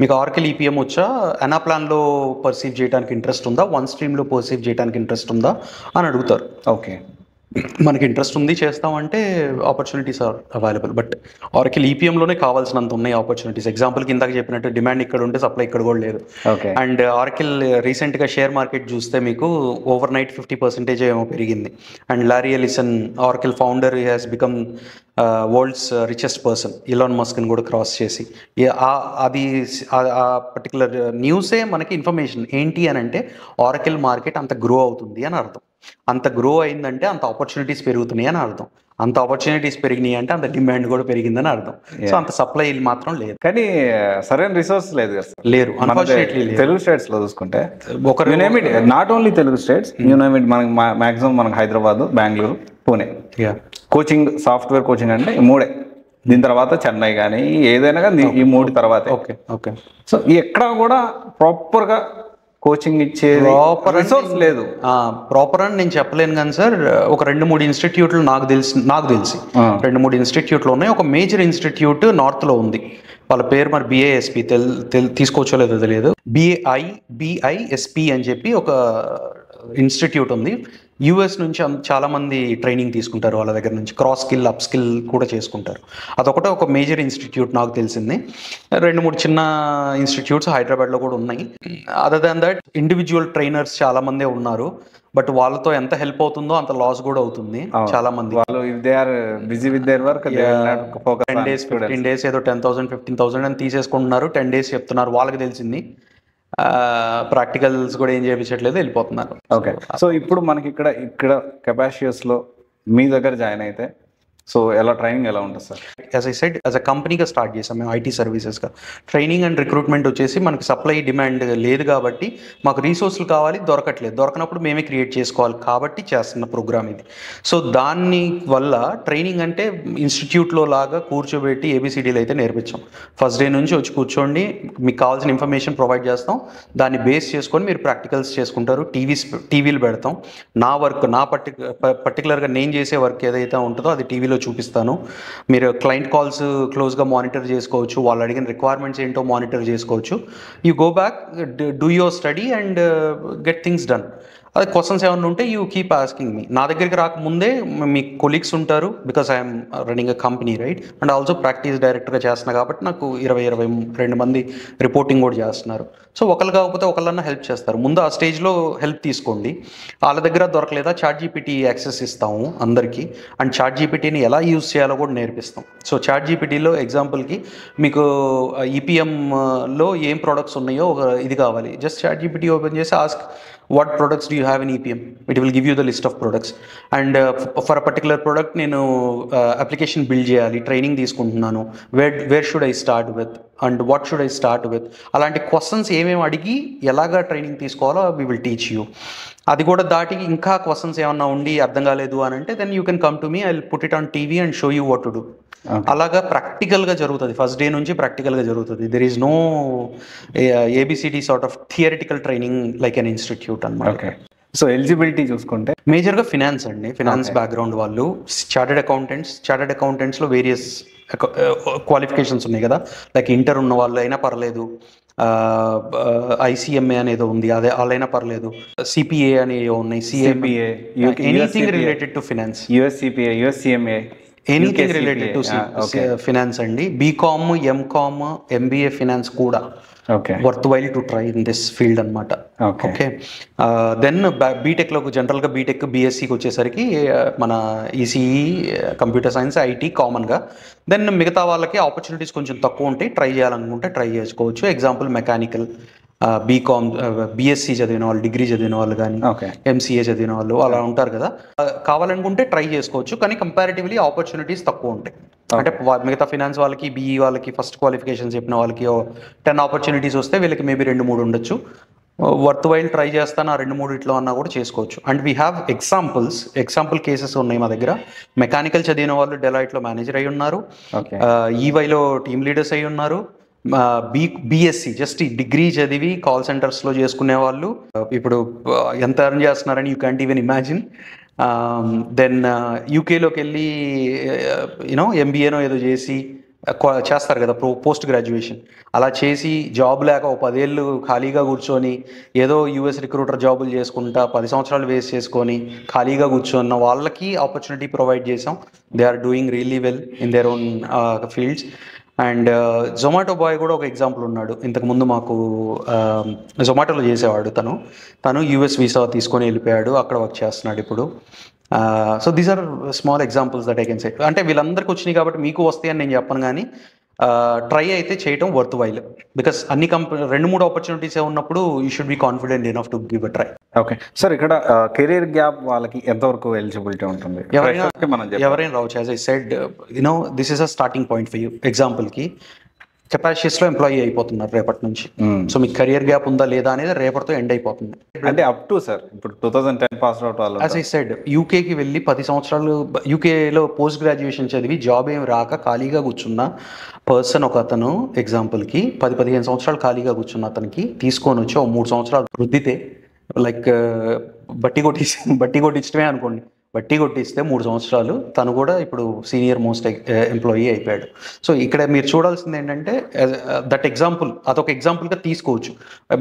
మీకు ఆర్కిల్ ఈపీఎం వచ్చా, అనాప్లాన్లో పర్సీవ్ చేయడానికి ఇంట్రెస్ట్ ఉందా, వన్ స్ట్రీమ్లో పర్సీవ్ చేయడానికి ఇంట్రెస్ట్ ఉందా అని అడుగుతారు. ఓకే, మనకి ఇంట్రెస్ట్ ఉంది చేస్తామంటే opportunities are available. But Oracle ఈపీఎంలోనే కావాల్సినంత ఉన్నాయి ఆపర్చునిటీస్. ఎగ్జాంపుల్కి ఇందాక చెప్పినట్టు డిమాండ్ ఇక్కడ ఉంటే సప్లై ఇక్కడ కూడా లేదు. అండ్ ఆర్కిల్ రీసెంట్గా షేర్ మార్కెట్ చూస్తే మీకు ఓవర్ నైట్ 50% ఏమో పెరిగింది. And Larry Ellison, Oracle founder, he has become world's richest person, Elon మస్క్ని కూడా క్రాస్ చేసి. అది ఆ పర్టికులర్ న్యూసే మనకి ఇన్ఫర్మేషన్ ఏంటి అని అంటే ఆర్కిల్ మార్కెట్ అంత గ్రో అవుతుంది అని అర్థం. అంత గ్రో అయిందంటే అంత ఆపర్చునిటీస్ పెరుగుతున్నాయి అని అర్థం. అంత ఆపర్చునిటీస్ పెరిగినాయి అంటే అంత డిమాండ్ కూడా పెరిగిందని అర్థం. సో అంత సప్లై మాత్రం లేదు, కానీ సరైన రిసోర్స్ లేదు కదా, లేరు అన్ఫార్చునేట్లీ. తెలుగు స్టేట్స్ లో చూసుకుంటే నాట్ ఓన్లీ తెలుగు స్టేట్స్, మనకి మాక్సిమం మనకి Hyderabad, Bengaluru, Pune coaching, software coaching అంటే ఈ మూడే. దీని తర్వాత చెన్నై కానీ ఏదైనా కానీ ఈ 3 తర్వాత. ఓకే సో ఎక్కడ కూడా ప్రాపర్గా కోచింగ్ ఇచ్చే రిసోర్స్ లేదు. ప్రాపర్ అని నేను చెప్పలేను కానీ సార్, ఒక 2-3 ఇన్స్టిట్యూట్లు నాకు తెలిసి 2-3 ఇన్స్టిట్యూట్లు ఉన్నాయి. ఒక మేజర్ ఇన్స్టిట్యూట్ నార్త్లో ఉంది, వాళ్ళ పేరు మరి BISP తీసుకోవచ్చో లేదో తెలియదు. BISP అని చెప్పి ఒక ఇన్స్టిట్యూట్ ఉంది. యూఎస్ నుంచి చాలామంది ట్రైనింగ్ తీసుకుంటారు వాళ్ళ దగ్గర నుంచి, క్రాస్ స్కిల్ అప్ స్కిల్ కూడా చేసుకుంటారు. అదొకటే ఒక మేజర్ ఇన్స్టిట్యూట్ నాకు తెలిసింది. 2-3 చిన్న ఇన్స్టిట్యూట్స్ హైదరాబాద్లో కూడా ఉన్నాయి. Other than that individual trainers చాలామందే ఉన్నారు, బట్ వాళ్ళతో ఎంత హెల్ప్ అవుతుందో అంత లాస్ కూడా అవుతుంది చాలా మంది. వాళ్ళు if they are busy with their work 10 days 15 days ఏదో 10,000 15,000 అని తీసేసుకుంటున్నారు. 10 days చెప్తున్నారు, వాళ్ళకి తెలిసింది. ప్రాక్టికల్స్ కూడా ఏం చేయించట్లేదు, వెళ్ళిపోతున్నారు. ఓకే. సో ఇప్పుడు మనకి ఇక్కడ కెపాసియస్లో మీ దగ్గర జాయిన్ అయితే సో ట్రైనింగ్ ఎలా ఉంటుంది sir? As I said, as a కంపెనీగా స్టార్ట్ చేసాం మేము ఐటీ సర్వీసెస్గా. ట్రైనింగ్ అండ్ రిక్రూట్మెంట్ వచ్చేసి మనకి సప్లై డిమాండ్ లేదు కాబట్టి మాకు రీసోర్సులు కావాలి, దొరకనప్పుడు మేమే క్రియేట్ చేసుకోవాలి కాబట్టి చేస్తున్న ప్రోగ్రామ్ ఇది. సో దాని వల్ల ట్రైనింగ్ అంటే ఇన్స్టిట్యూట్లో లాగా కూర్చోబెట్టి ఏబిసిడీలు అయితే నేర్పించాం. ఫస్ట్ డే నుంచి వచ్చి కూర్చోండి, మీకు కావాల్సిన ఇన్ఫర్మేషన్ ప్రొవైడ్ చేస్తాం, దాన్ని బేస్ చేసుకొని మీరు ప్రాక్టికల్స్ చేసుకుంటారు. టీవీలు పెడతాం. నా వర్క్, పర్టికులర్గా నేను చేసే వర్క్ ఏదైతే ఉంటుందో అది టీవీలో చూపిస్తాను. మీరు క్లయింట్ కాల్స్ క్లోజ్గా మానిటర్ చేసుకోవచ్చు, వాళ్ళు అడిగిన రిక్వైర్మెంట్స్ ఏంటో మానిటర్ చేసుకోవచ్చు. You go back, do your study and get things done. అదే క్వశ్చన్స్ ఏమైనా ఉంటే యూ కీప్ ఆస్కింగ్ మీ. నా దగ్గరికి రాకముందే మీ కొలీగ్స్ ఉంటారు, because I'm running a company, right? And also practice డైరెక్టర్గా చేస్తున్నా కాబట్టి నాకు 20-22 మంది రిపోర్టింగ్ కూడా చేస్తున్నారు. సో ఒకళ్ళు కాకపోతే ఒకళ్ళన్నా హెల్ప్ చేస్తారు. ముందు ఆ స్టేజ్లో హెల్ప్ తీసుకోండి. వాళ్ళ దగ్గర దొరకలేదా, చాట్ జీపీటీ యాక్సెస్ ఇస్తాము అందరికీ, అండ్ చాట్ జీపీటీని ఎలా యూజ్ చేయాలో కూడా నేర్పిస్తాం. సో చాట్ జీపీటీలో ఎగ్జాంపుల్కి మీకు ఈపీఎంలో ఏం ప్రొడక్ట్స్ ఉన్నాయో ఒక ఇది కావాలి, జస్ట్ చాట్ జీపీటీ ఓపెన్ చేసి ask what products do you have in EPM? It will give you the list of products. And for a particular product నేను application build చేయాలి, ట్రైనింగ్ తీసుకుంటున్నాను, where should I start with and what should I start with? అలాంటి క్వశ్చన్స్ ఏమేమి అడిగి ఎలాగా ట్రైనింగ్ తీసుకోవాలో we will teach you. అది కూడా దాటి ఇంకా క్వశ్చన్స్ ఏమన్నా ఉండి అర్థం కాలేదు అని అంటే then you can come to me, I will put it on TV and show you what to do. అలాగా ప్రాక్టికల్గా జరుగుతుంది. ఫస్ట్ డే నుంచి ప్రాక్టికల్గా జరుగుతుంది. There is no ABCD sort of theoretical training like an institute అన్నమాట. సో ఎలిజిబిలిటీ చూసుకుంటే మేజర్గా ఫినాన్స్ అండి, ఫినాన్స్ బ్యాక్గ్రౌండ్ వాళ్ళు, చార్టెడ్ అకౌంటెంట్స్లో వేరియస్ క్వాలిఫికేషన్స్ ఉన్నాయి కదా, లైక్ ఇంటర్ ఉన్న వాళ్ళు అయినా పర్లేదు, ఐసిఎంఏ అనేది ఉంది, అదే వాళ్ళైనా పర్లేదు, సిపిఏ అనేవి ఉన్నాయి, CMA, anything related to finance, US CPA, US CMA, anything related to finance అండి. బీకామ్, ఎంకామ్, ఎంబీఏ ఫినాన్స్ కూడా worthwhile to try in this field అనమాట. ఓకే. దెన్ బీటెక్లో జనరల్గా బీటెక్ బీఎస్సీకి వచ్చేసరికి మన ఈసీఈ, కంప్యూటర్ సైన్స్, ఐటీ కామన్గా. దెన్ మిగతా వాళ్ళకి ఆపర్చునిటీస్ కొంచెం తక్కువ ఉంటాయి, ట్రై చేయాలనుకుంటే ట్రై చేసుకోవచ్చు. ఎగ్జాంపుల్ మెకానికల్, బీకామ్, బీఎస్సీ చదివిన వాళ్ళు, డిగ్రీ చదివిన వాళ్ళు కానీ, ఎంసీఏ చదివిన వాళ్ళు అలా ఉంటారు కదా, కావాలనుకుంటే ట్రై చేసుకోవచ్చు. కానీ కంపారిటివ్లీ ఆపర్చునిటీస్ తక్కువ ఉంటాయి. అంటే మిగతా ఫినాన్స్ వాళ్ళకి, బీఈ వాళ్ళకి, ఫస్ట్ క్వాలిఫికేషన్ చెప్పిన వాళ్ళకి 10 ఆపర్చునిటీస్ వస్తే వీళ్ళకి మేబీ 2-3 ఉండొచ్చు. వర్త్ వైల్ ట్రై చేస్తాను, ఆ 2-3 ఇట్లో అన్నా కూడా చేసుకోవచ్చు. And we have example cases ఉన్నాయి మా దగ్గర. మెకానికల్ చదివిన వాళ్ళు డెలాయిట్లో మేనేజర్ అయి ఉన్నారు, ఈవైలో టీమ్ లీడర్స్ అయి ఉన్నారు, బీఎస్సీ జస్ట్ ఈ డిగ్రీ చదివి కాల్ సెంటర్స్లో చేసుకునే వాళ్ళు ఇప్పుడు ఎంత ఎర్న్ చేస్తున్నారని you can't even imagine. Then యూకేలోకి వెళ్ళి యూనో ఎంబీఏనో ఏదో చేసి చేస్తారు కదా పోస్ట్ గ్రాడ్యుయేషన్, అలా చేసి జాబ్ లేక 10 ఏళ్ళు ఖాళీగా కూర్చొని ఏదో యూఎస్ రిక్రూటర్ జాబులు చేసుకుంటా 10 సంవత్సరాలు వేస్ట్ చేసుకొని ఖాళీగా కూర్చున్న వాళ్ళకి ఆపర్చునిటీ ప్రొవైడ్ చేసాం. They are doing really well in their own fields. And Zomato boy కూడా ఒక ఎగ్జాంపుల్ ఉన్నాడు. ఇంతకుముందు మాకు జొమాటోలో చేసేవాడు, తను యూఎస్ వీసా తీసుకొని వెళ్ళిపోయాడు, అక్కడ వర్క్ చేస్తున్నాడు ఇప్పుడు. So these are small examples that I can say. అంటే వీళ్ళందరికీ వచ్చినాయి కాబట్టి మీకు వస్తాయి అని నేను చెప్పను, కానీ ట్రై అయితే చేయటం వర్త్ వైల్. బికాస్ అన్ని 2-3 ఆపర్చునిటీస్ ఉన్నప్పుడు you should be confident enough to give a try. Okay sir, ఇక్కడ కెరీర్ గ్యాప్ వాళ్ళకి ఎంతవరకు ఎలిజిబిలిటీ ఉంటుంది? ఎవరైనా రావచ్చు. As I said, you know this is a starting point for you. ఎగ్జాంపుల్కి కెపాసిటీస్లో ఎంప్లాయీ అయిపోతున్నారు రేపటి నుంచి. సో మీకు కెరియర్ గ్యాప్ ఉందా లేదా అనేది రేపటితో ఎండ్ అయిపోతుంది. అంటే అప్ టు సార్ ఇప్పుడు 2010 పాస్ అవుట్ వాళ్ళు, యాజ్ ఐ సెడ్, యూకేకి వెళ్ళి 10 సంవత్సరాలు యూకేలో పోస్ట్ గ్రాడ్యుయేషన్ చదివి జాబ్ ఏమి రాక ఖాళీగా కూర్చున్న పర్సన్ ఒక అతను, ఎగ్జాంపుల్కి 10-15 సంవత్సరాలు ఖాళీగా కూర్చున్న అతనికి తీసుకొని వచ్చి 3 సంవత్సరాలు వృద్ధితే, లైక్ బట్టి కొట్టించడమే అనుకోండి, బట్టి కొట్టిస్తే 3 సంవత్సరాలు తను కూడా ఇప్పుడు సీనియర్ మోస్ట్ ఎంప్లాయీ అయిపోయాడు. సో ఇక్కడ మీరు చూడాల్సింది ఏంటంటే దట్ ఎగ్జాంపుల్, అదొక ఎగ్జాంపుల్గా తీసుకోవచ్చు.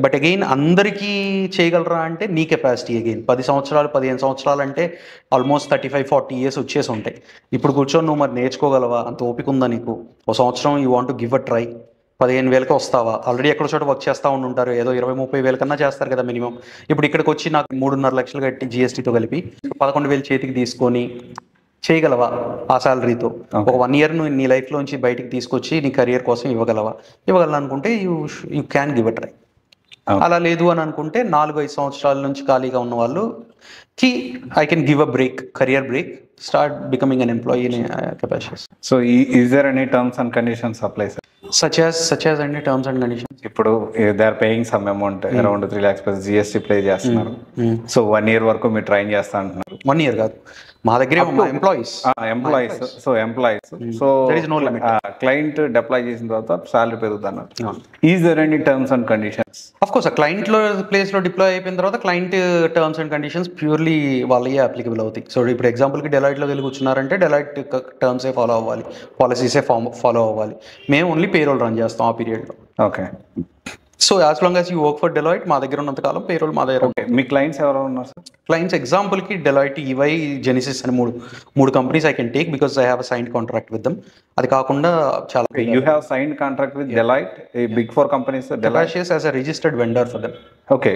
బట్ అగైన్ అందరికీ చేయగలరా అంటే నీ కెపాసిటీ అగైన్ 10 సంవత్సరాలు 15 సంవత్సరాలు అంటే ఆల్మోస్ట్ 35-40 ఇయర్స్ వచ్చేసి ఉంటాయి. ఇప్పుడు కూర్చొని నువ్వు మరి నేర్చుకోగలవా, అంత ఓపిక ఉందా నీకు? ఒక సంవత్సరం you want to give a try, 15,000కి వస్తావా? ఆల్రెడీ ఎక్కడో చోట వర్క్ చేస్తూ ఉంటారు, ఏదో 20-30 వేల కన్నా చేస్తారు కదా మినిమం. ఇప్పుడు ఇక్కడికి వచ్చి నాకు 3.5 లక్షలు కట్టి జిఎస్టీతో కలిపి 11,000 చేతికి తీసుకొని చేయగలవా ఆ శాలరీతో? ఒక 1 ఇయర్ నువ్వు నీ లైఫ్లోంచి బయటికి తీసుకొచ్చి నీ కెరియర్ కోసం ఇవ్వగలవా? ఇవ్వగలనుకుంటే you can give a try. అలా లేదు అని అనుకుంటే 4-5 సంవత్సరాల నుంచి ఖాళీగా ఉన్న వాళ్ళకి I can give a break, career break, start becoming an employee in capacities. So is there any terms and conditions apply sir? such as any terms and conditions. ఇప్పుడు they are paying some amount around 3 lakhs plus GST play చేస్తున్నారు. సో 1 year వరకు మీరు ట్రైన్ చేస్తా అంటున్నారు. 1 year కాదు, మా దగ్గర employees. So There is no limit. Client deploy చేసిన తర్వాత సాలరీ పెరుగుతున్నారు. Is there any terms and conditions? Of course ఆ క్లయింట్ లో ప్లేస్ లో డిప్లాయ్ అయిపోయిన తర్వాత client terms and conditions purely వాళ్ళే అప్లికబుల్ అవుతాయి. సో ఇప్పుడు ఎగ్జాంపుల్కి డెలాయిట్లో వెళ్ళి కూర్చున్నారంటే డెలాయిట్ టర్మ్సే ఫాలో అవ్వాలి, పాలసీసే ఫాలో అవ్వాలి. మేము ఓన్లీ పేరోల్ రన్ చేస్తాం ఆ పీరియడ్లో. Okay. So as long as you work for Deloitte, మా దగ్గర ఉన్నంత కాలం పేరోల్ మా దగ్గర. ఓకే. మీ క్లయింట్స్ ఎవరు ఉన్నారు సార్? క్లయింట్స్ ఎగ్జాంపుల్కి డెలాయిట్, ఈవై, జెనిసిస్ అని మూడు companies I can take because I have signed contract with them. అది కాకుండా చాలా you have signed contract with Deloitte, a big four companies. Capacio's as a registered vendor for them. Okay.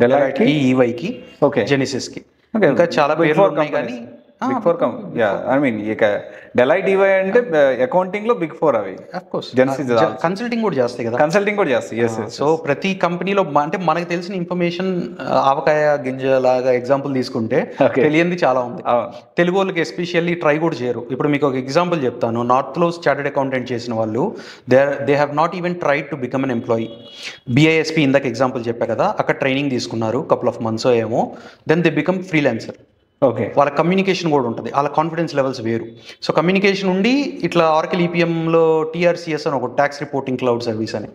Deloitte కి, ఈవై కి, ఓకే, జెనిసిస్ కి, ఇంకా చాలా పేర్లు ఉన్నాయి కానీ big four company. Yeah, I mean ఇక డెలాయిట్ ఈవై అంటే అకౌంటింగ్ లో బిగ్ ఫోర్ అవి. ఆఫ్ కోర్స్ జెనిసిస్ కన్సల్టింగ్ కూడా చేస్తాయి కదా. కన్సల్టింగ్ కూడా చేస్తాయి. yes. సో ప్రతి కంపెనీలో అంటే మనకు తెలిసిన ఇన్ఫర్మేషన్ ఆవకాయ గింజ లాగా ఎగ్జాంపుల్ తీసుకుంటే తెలియంది చాలా ఉంది. తెలుగు వాళ్ళకి ఎస్పెషల్లీ ట్రై కూడా చేయరు. ఇప్పుడు మీకు ఒక ఎగ్జాంపుల్ చెప్తాను. నార్త్ లో చార్టెడ్ అకౌంటెంట్ చేసిన వాళ్ళు they have not even tried to become an employee. BISP ఇందాక ఎగ్జాంపుల్ చెప్పా కదా, అక్కడ ట్రైనింగ్ తీసుకున్నారు కపుల్ ఆఫ్ మంత్స్ ఏమో, then they become freelancer. Okay. వాళ్ళ కమ్యూనికేషన్ కూడా ఉంటుంది, వాళ్ళ కాన్ఫిడెన్స్ లెవెల్స్ వేరు. సో కమ్యూనికేషన్ ఉండి ఇట్లా ఆర్కిల్ ఈపీఎంలో టీఆర్సీఎస్ అని ఒక ట్యాక్స్ రిపోర్టింగ్ క్లౌడ్ సర్వీస్ అని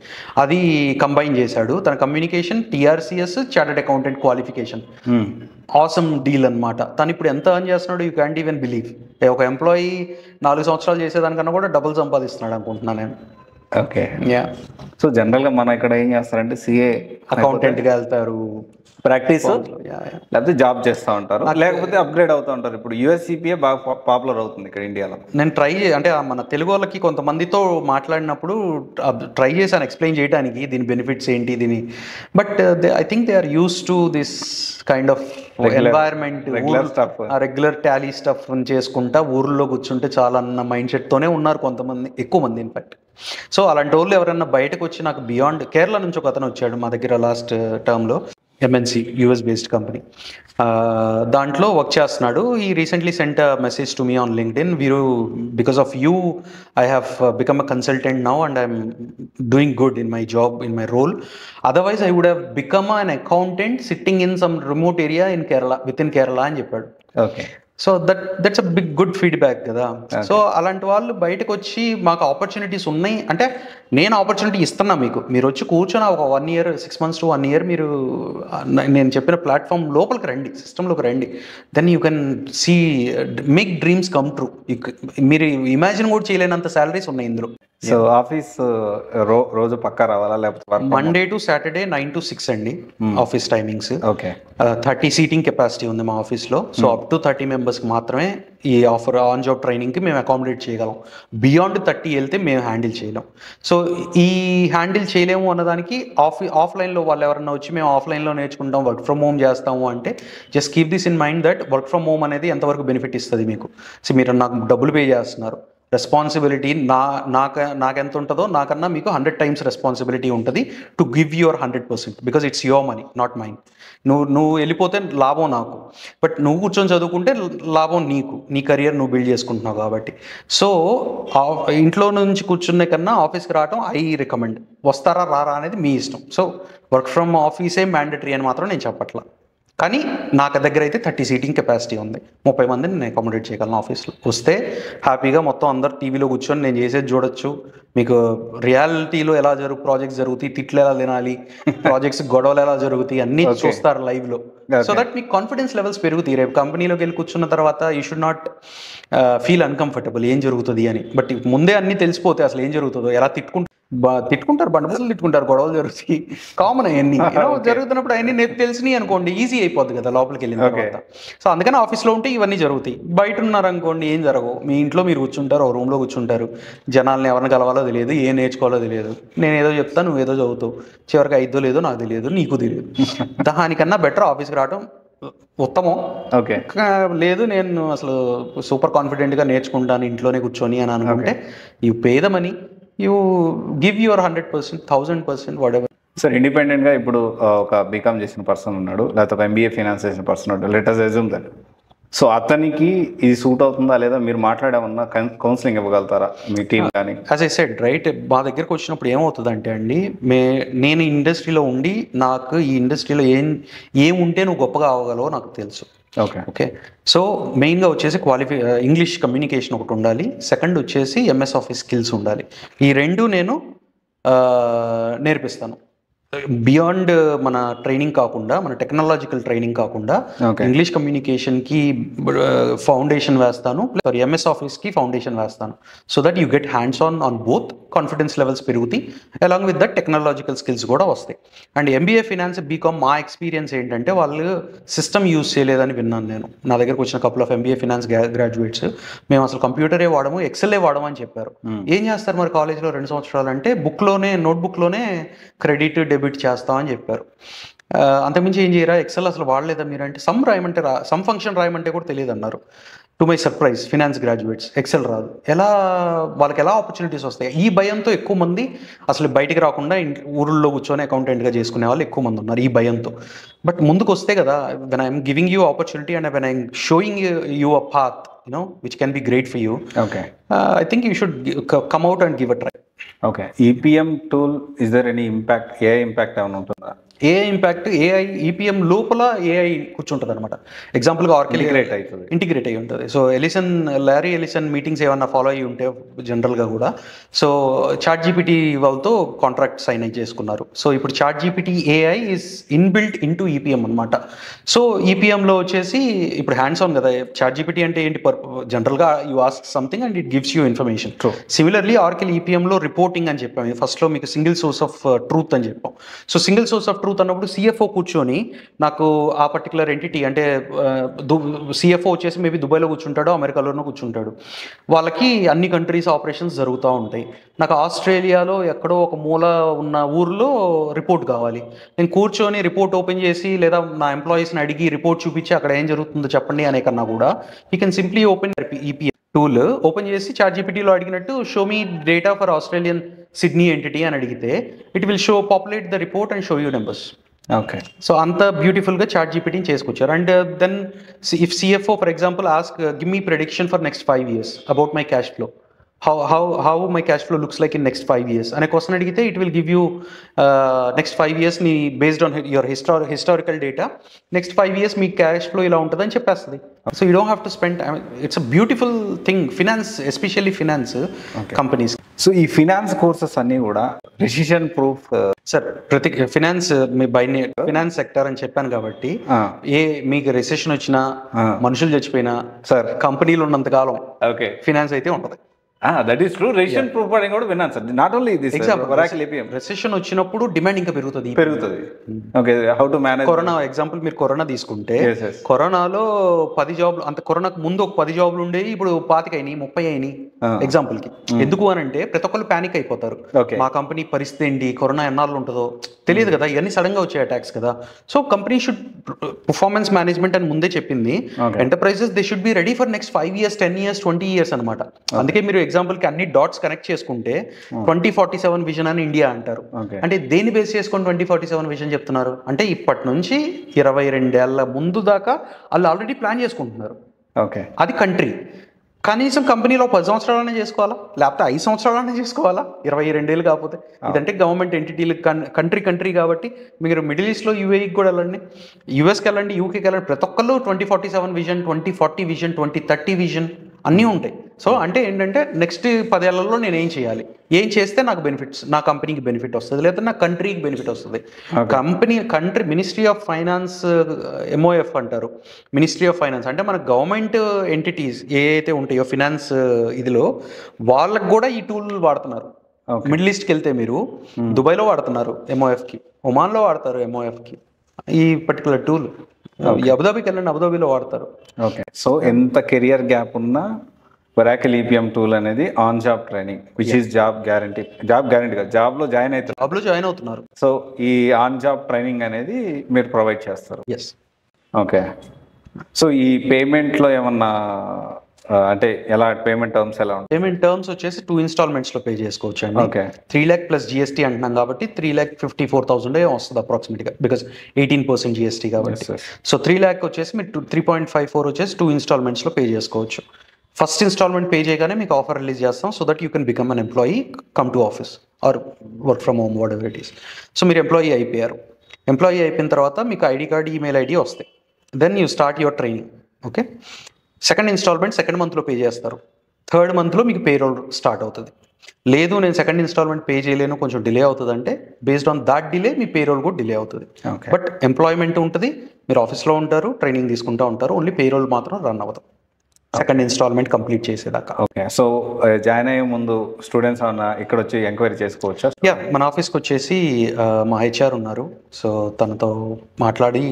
అది కంబైన్ చేశాడు. తన communication, TRCS, chartered accountant qualification. Awesome deal అనమాట. తను ఇప్పుడు ఎంత అర్న్ చేస్తున్నాడు యూ క్యాంట్ ఈవెన్ బిలీవ్. ఒక ఎంప్లాయీ 4 సంవత్సరాలు చేసేదానికన్నా కూడా డబుల్ సంపాదిస్తున్నాడు అనుకుంటున్నాను నేను. ఓకే. యా. సో జనరల్గా మన ఇక్కడ ఏం చేస్తారంటే సిఏ అకౌంటెంట్గా వెళ్తారు, ప్రాక్టీస్ లేకపోతే జాబ్ చేస్తూ ఉంటారు, లేకపోతే అప్గ్రేడ్ అవుతూ ఉంటారు. ఇప్పుడు యూఎస్సిపిఏ బాగా పాపులర్ అవుతుంది ఇక్కడ ఇండియాలో. నేను అంటే మన తెలుగు వాళ్ళకి కొంతమందితో మాట్లాడినప్పుడు ట్రై చేశాను ఎక్స్ప్లెయిన్ చేయడానికి దీని బెనిఫిట్స్ ఏంటి దీని. But I think they are use to this kind of environment, regular Tally stuff చేసుకుంటా ఊర్లో కూర్చుంటే చాలా అన్న మైండ్ సెట్తోనే ఉన్నారు కొంతమంది, ఎక్కువ మంది ఇన్ఫాక్ట్. సో అలాంటి వాళ్ళు ఎవరైనా బయటకు వచ్చి, నాకు బియాండ్ కేరళ నుంచి ఒక అతను వచ్చాడు మా దగ్గర లాస్ట్ టర్మ్లో, ఎంఎన్సి యూఎస్ బేస్డ్ కంపెనీ, దాంట్లో వర్క్ చేస్తున్నాడు. He recently sent a message to me on LinkedIn, Veeru because of you I have become a consultant now and I'm doing good in my job, in my role. Otherwise I would have become an accountant sitting in some remote area in Kerala, with in Kerala అని చెప్పాడు. Okay. So that's a big good feedback కదా. సో అలాంటి వాళ్ళు బయటకు వచ్చి మాకు ఆపర్చునిటీస్ ఉన్నాయి అంటే, నేను ఆపర్చునిటీ ఇస్తున్నా మీకు, మీరు వచ్చి కూర్చొని ఒక 1 year 6 months to 1 year మీరు నేను చెప్పిన ప్లాట్ఫామ్ లోపలికి రండి, సిస్టంలోకి రండి. Then you can see make dreams come true. మీరు ఇమాజిన్ కూడా చేయలేనంత శాలరీస్ ఉన్నాయి ఇందులో. సో ఆఫీస్ రోజు పక్కా రావాలా లేకపోతే మండే టు సాటర్డే 9 to 6 అండి office timings. Okay. 30 seating capacity ఉంది మా ఆఫీస్లో. సో అప్ టు 30 మెంబర్స్కి మాత్రమే ఈ ఆన్ జాబ్ ట్రైనింగ్కి మేము అకామిడేట్ చేయగలం. బియాండ్ 30 వెళ్తే మేము హ్యాండిల్ చేయలేం. సో ఈ హ్యాండిల్ చేయలేము అన్నదానికి ఆఫ్లైన్లో వాళ్ళు ఎవరన్నా వచ్చి మేము ఆఫ్లైన్లో నేర్చుకుంటాం, వర్క్ ఫ్రమ్ హోమ్ చేస్తాము అంటే, just keep this in mind that work from home అనేది ఎంతవరకు బెనిఫిట్ ఇస్తుంది మీకు. సో మీరు నాకు డబ్బులు పే చేస్తున్నారు, రెస్పాన్సిబిలిటీ నాకెంత ఉంటుందో నాకన్నా మీకు 100 times రెస్పాన్సిబిలిటీ ఉంటుంది to give your 100%, because it's your money not mine. నువ్వు వెళ్ళిపోతే లాభం నాకు, బట్ నువ్వు కూర్చొని చదువుకుంటే లాభం నీకు, నీ కెరియర్ నువ్వు బిల్డ్ చేసుకుంటున్నావు కాబట్టి. సో ఇంట్లో నుంచి కూర్చునే కన్నా ఆఫీస్కి రావడం ఐ రికమెండ్. వస్తారా రారా అనేది మీ ఇష్టం. సో వర్క్ ఫ్రమ్ ఆఫీసే మ్యాండటరీ అని మాత్రం నేను చెప్పట్లా. కానీ నాకు దగ్గర అయితే 30 సీటింగ్ కెపాసిటీ ఉంది, 30 మందిని నేను అకామిడేట్ చేయగలను ఆఫీస్లో. వస్తే హ్యాపీగా మొత్తం అందరు టీవీలో కూర్చొని నేను చేసేది చూడొచ్చు. మీకు రియాలిటీలో ఎలా ప్రాజెక్ట్స్ జరుగుతాయి, తిట్లు ఎలా తినాలి, ప్రాజెక్ట్స్ గొడవలు ఎలా జరుగుతాయి అన్నీ చూస్తారు లైవ్లో. సో దట్ మీకు కాన్ఫిడెన్స్ లెవెల్స్ పెరుగుతాయి. రేపు కంపెనీలోకి వెళ్ళి కూర్చున్న తర్వాత you should not feel uncomfortable ఏం జరుగుతుంది అని. బట్ ముందే అన్నీ తెలిసిపోతే అసలు ఏం జరుగుతుందో, ఎలా తిట్టుకుంటారు, బండబుసలు తిట్టుకుంటారు, గొడవలు జరుగుతాయి, కామన్ అవన్నీ జరుగుతున్నప్పుడు అవన్నీ తెలిసినాయి అనుకోండి ఈజీ అయిపోద్ది కదా లోపలికి వెళ్ళిన తర్వాత. సో అందుకని ఆఫీస్లో ఉంటే ఇవన్నీ జరుగుతాయి. బయట ఉన్నారనుకోండి ఏం జరగవు. మీ ఇంట్లో మీరు కూర్చుంటారు, ఒక రూమ్లో కూర్చుంటారు, జనాల్ని ఎవరిని కలవాలో తెలియదు, ఏం నేర్చుకోవాలో తెలియదు. నేను ఏదో చెప్తాను, నువ్వు ఏదో చదువుతావు, చివరికి అయిద్దో లేదో నాకు తెలియదు, నీకు తెలియదు. దానికన్నా బెటర్ ఆఫీస్కి రావడం ఉత్తమం. ఓకే, లేదు నేను అసలు సూపర్ కాన్ఫిడెంట్గా నేర్చుకుంటాను ఇంట్లోనే కూర్చొని అని అనుకుంటే you pay the money, you give your 100%, 1000%, whatever. Sir ఇండిపెండెంట్గా ఇప్పుడు ఒక బీకామ్ చేసిన పర్సన్ ఉన్నాడు, లేకపోతే ఒక ఎంబీఏ ఫైనాన్స్ చేసిన పర్సన్ ఉన్నాడు, let us assume that. So అతనికి ఇది సూట్ అవుతుందా లేదా మీరు మాట్లాడేమన్నా కౌన్సిలింగ్ ఇవ్వగలుగుతారా మీ టీం కానీ? యాజ్ ఐ సెడ్ రైట్, మా దగ్గరకు వచ్చినప్పుడు ఏమవుతుందంటే అండి, నేను ఇండస్ట్రీలో ఉండి నాకు ఈ ఇండస్ట్రీలో ఏం ఉంటే నువ్వు గొప్పగా అవ్వగలవో నాకు తెలుసు. ఓకే, సో మెయిన్గా వచ్చేసి ఇంగ్లీష్ కమ్యూనికేషన్ ఒకటి ఉండాలి, సెకండ్ వచ్చేసి ఎంఎస్ ఆఫీస్ స్కిల్స్ ఉండాలి. ఈ రెండు నేను నేర్పిస్తాను. బియాండ్ మన ట్రైనింగ్ కాకుండా, మన టెక్నాలజికల్ ట్రైనింగ్ కాకుండా ఇంగ్లీష్ కమ్యూనికేషన్కి ఫౌండేషన్ వేస్తాను, ఎంఎస్ ఆఫీస్కి ఫౌండేషన్ వేస్తాను. So that you get hands on both, confidence levels పెరుగుతాయి, along with that technological skills కూడా వస్తాయి. అండ్ ఎంబీఏ ఫైనాన్స్ బీకామ్ మా ఎక్స్పీరియన్స్ ఏంటంటే వాళ్ళు సిస్టమ్ యూజ్ చేయలేదని విన్నాను నేను. నా దగ్గరకు వచ్చిన couple of MBA finance graduates మేము అసలు కంప్యూటరే వాడము, ఎక్సెల్ఏ వాడము అని చెప్పారు. ఏం చేస్తారు మరి కాలేజ్లో 2 సంవత్సరాలు అంటే నోట్బుక్లోనే క్రెడిట్ డెబిట్ చేస్తామని చెప్పారు. అంతకుమించి ఏం చేయరా, ఎక్సెల్ అసలు వాడలేదా మీరు అంటే సమ్ ఫంక్షన్ రాయమంటే కూడా తెలియదు అన్నారు. To my surprise finance graduates Excel రాదు. వాళ్ళకి ఎలా ఆపర్చునిటీస్ వస్తాయి? ఈ భయంతో ఎక్కువ మంది అసలు బయటికి రాకుండా ఊళ్ళో కూర్చొని అకౌంటెంట్గా చేసుకునే వాళ్ళు ఎక్కువ మంది ఉన్నారు ఈ భయంతో. బట్ ముందుకు వస్తే కదా, when I'm giving you opportunity and when I'm showing you a path which can be great for you. Okay, I think you should come out and give a try. Okay, EPM tool, is there any impact, AI impact ఏమైనా ఉంటుందా? AI ఇంపాక్ట్, AI EPM లోపల AI కూర్చుంటుంది అనమాట. ఎగ్జాంపుల్గా ఆర్కిల్ ఇంటిగ్రేట్ అయ్యి ఉంటుంది. సో లారీ ఎలిసన్ మీటింగ్స్ ఏమన్నా ఫాలో అయ్యి ఉంటే జనరల్గా కూడా, సో చాట్ జీపీటీ వాళ్ళతో కాంట్రాక్ట్ సైన్ అయ్యి చేసుకున్నారు. సో ఇప్పుడు ChatGPT AI is inbuilt into EPM అనమాట. సో EPMలో వచ్చేసి ఇప్పుడు హ్యాండ్స్ ఆన్ కదా. చాట్ జీపీటీ అంటే ఏంటి, జనరల్గా you ask something and it gives you information. Similarly Oracle EPMలో రిపోర్టింగ్ అని చెప్పాము. ఫస్ట్లో మీకు సింగిల్ సోర్స్ ఆఫ్ ట్రూత్ అని చెప్పాం. So single source of truth అన్నప్పుడు CFO కూర్చొని నాకు ఆ పర్టికులర్ ఎంటిటీ అంటే CFO వచ్చేసి మేబీ దుబాయ్లో కూర్చుంటాడు, అమెరికాలోనూ కూర్చుంటాడు, వాళ్ళకి అన్ని కంట్రీస్ ఆపరేషన్స్ జరుగుతూ ఉంటాయి. నాకు ఆస్ట్రేలియాలో ఎక్కడో ఒక మూల ఉన్న ఊర్లో రిపోర్ట్ కావాలి. నేను కూర్చొని రిపోర్ట్ ఓపెన్ చేసి లేదా నా ఎంప్లాయీస్ని అడిగి రిపోర్ట్ చూపించి అక్కడ ఏం జరుగుతుందో చెప్పండి అనే కన్నా కూడా you can simply open EPM tool open చేసి చాట్ జీపీటీలో అడిగినట్టు show me data for Australian Sydney entity అని అడిగితే it will populate the report and show you numbers. Okay, so అంత బ్యూటిఫుల్గా చాట్ జీపీటీని చేసుకొచ్చారు. And then if CFO for example ask give me prediction for next 5 years about my cash flow, how my cash flow looks like in next 5 years అనే క్వశ్చన్ అడిగితే it will give you next 5 years ని based on your historical data next 5 years me cash flow ఇలా ఉంటుందని చెప్పేస్తుంది. So you don't have to spend, it's a beautiful thing finance, especially finance companies. So ఈ ఫినాన్స్ కోర్సెస్ అన్నీ కూడా రెసిషన్ ప్రూఫ్ సార్. ప్రతి ఫినాన్స్ ఫినాన్స్ సెక్టర్ అని చెప్పాను కాబట్టి మీకు రెసెషన్ వచ్చినా మనుషులు చచ్చిపోయినా సార్ కంపెనీలు ఉన్నంత కాలం ఓకే ఫినాన్స్ అయితే ఉంటుంది. That is true. Recession proof అని కూడా విన్నాను sir. Not only this, recession వచ్చినప్పుడు డిమాండ్ ఇంకా పెరుగుతుంది. Okay, how to manage. Corona example, మీరు కరోనా తీసుకుంటే కరోనాలో 10 జాబ్లు అంటే కరోనాకు ముందు ఒక 10 జాబ్లు ఉండేవి, ఇప్పుడు 25 అయినాయి, 30 అయినాయి ఎగ్జాంపుల్ కి. ఎందుకు అని అంటే ప్రతి ఒక్కరు ప్యానిక్ అయిపోతారు. మా కంపెనీ పరిస్థితి ఏంటి, కరోనా ఎన్నాళ్ళు ఉంటుందో తెలియదు కదా, ఇవన్నీ సడన్ గా వచ్చే అటాక్స్ కదా. So company should performance management అని ముందే చెప్పింది. Enterprises they should be ready for next 5 years 10 years 20 years అనమాట. అందుకే మీరు ఎగ్జాంపుల్ కి అన్ని డాట్స్ కనెక్ట్ చేసుకుంటే 2047 విజన్ అని ఇండియా అంటారు. అంటే దేని బేస్ చేసుకొని 2047 విజన్ చెప్తున్నారు అంటే ఇప్పటి నుంచి 22 ఏళ్ల ముందు దాకా వాళ్ళు ఆల్రెడీ ప్లాన్ చేసుకుంటున్నారు. ఓకే, అది కంట్రీ. కనీసం కంపెనీలో 10 సంవత్సరాలనే చేసుకోవాలా, లేకపోతే 5 సంవత్సరాలనే చేసుకోవాలా, 22 ఏళ్ళు కాకపోతే. ఇదంటే గవర్నమెంట్ ఎంటిటీలు కంట్రీ కాబట్టి మీరు మిడిల్ ఈస్ట్లో యూఏఈకి కూడా వెళ్ళండి, యూఎస్కి వెళ్ళండి, యూకేకి వెళ్ళండి, ప్రతి ఒక్కళ్ళు 2047 విజన్, 2040 విజన్, 2030 విజన్ అన్నీ ఉంటాయి. సో అంటే ఏంటంటే నెక్స్ట్ 10 ఏళ్లలో నేను ఏం చేయాలి, ఏం చేస్తే నాకు బెనిఫిట్స్, నా కంపెనీకి బెనిఫిట్ వస్తుంది, లేదా నా కంట్రీకి బెనిఫిట్ వస్తుంది. Country ministry of finance, MOF అంటారు. మినిస్ట్రీ ఆఫ్ ఫైనాన్స్ అంటే మన గవర్నమెంట్ ఎంటిటీస్ ఏ అయితే ఉంటాయో ఫినాన్స్ ఇదిలో, వాళ్ళకి కూడా ఈ టూల్ వాడుతున్నారు. మిడిల్ ఈస్ట్కి వెళ్తే మీరు దుబాయ్లో వాడుతున్నారు ఎంఓఎఫ్కి, ఒమాన్లో వాడతారు ఎంఓఎఫ్కి ఈ పర్టికులర్ టూల్. అబుదాబికి వెళ్ళండి, అబుదాబిలో వాడతారు. ఓకే, సో ఎంత కెరియర్ గ్యాప్ ఉన్నా Oracle EPM టూల్ అనేది on job training, which is job guarantee కాదు, జాబ్లో జాయిన్ అవుతున్నారు. సో ఈ ఆన్ జాబ్ ట్రైనింగ్ అనేది మీరు ప్రొవైడ్ చేస్తారు. ఎస్. ఓకే, సో ఈ పేమెంట్లో ఏమన్నా అంటే ఎలా పేమెంట్ టర్మ్స్ ఎలా ఉంటాయి? పేమెంట్ టర్మ్స్ వచ్చేసి 2 ఇన్స్టాల్మెంట్స్లో పే చేసుకోవచ్చు అండి. ఓకే, 3 lakh ప్లస్ జిఎస్టీ అంటున్నాం కాబట్టి 3,54,000 వస్తుంది అప్రాక్సిమేట్గా, బికాస్ 18% జిఎస్టీ కాబట్టి. సో 3 lakh వచ్చేసి మీరు 3.54 వచ్చేసి 2 ఇన్స్టాల్మెంట్స్లో పే చేసుకోవచ్చు. ఫస్ట్ ఇన్స్టాల్మెంట్ పే చేయగానే మీకు ఆఫర్ రిలీజ్ చేస్తాం, so that you can become an employee, come to office or work from home, whatever it is. So మీరు ఎంప్లాయీ అయిపోయారు. ఎంప్లాయీ అయిపోయిన తర్వాత మీకు ఐడి కార్డ్, ఈమెయిల్ ఐడి వస్తాయి. Then you start your training. Okay, second instalment second మంత్లో పే చేస్తారు. థర్డ్ మంత్లో మీకు పేరోల్ స్టార్ట్ అవుతుంది. లేదు నేను సెకండ్ ఇన్స్టాల్మెంట్ పే చేయలేను, కొంచెం డిలే అవుతుంది అంటే బేస్డ్ ఆన్ దాట్ డిలే మీ పేరోల్ కూడా డిలే అవుతుంది. బట్ ఎంప్లాయ్మెంట్ ఉంటుంది, మీరు ఆఫీస్లో ఉంటారు, ట్రైనింగ్ తీసుకుంటూ ఉంటారు, ఓన్లీ పేరోల్ మాత్రం రన్ అవ్వదు సెకండ్ ఇన్స్టాల్మెంట్ కంప్లీట్ చేసేదాకా. ఓకే, సో జాయిన్ అయ్యే ముందు స్టూడెంట్స్ ఏమన్నా ఇక్కడ వచ్చి ఎంక్వైరీ చేసుకోవచ్చా? యా, మన ఆఫీస్కి వచ్చేసి మా హెచ్ఆర్ ఉన్నారు, సో తనతో మాట్లాడి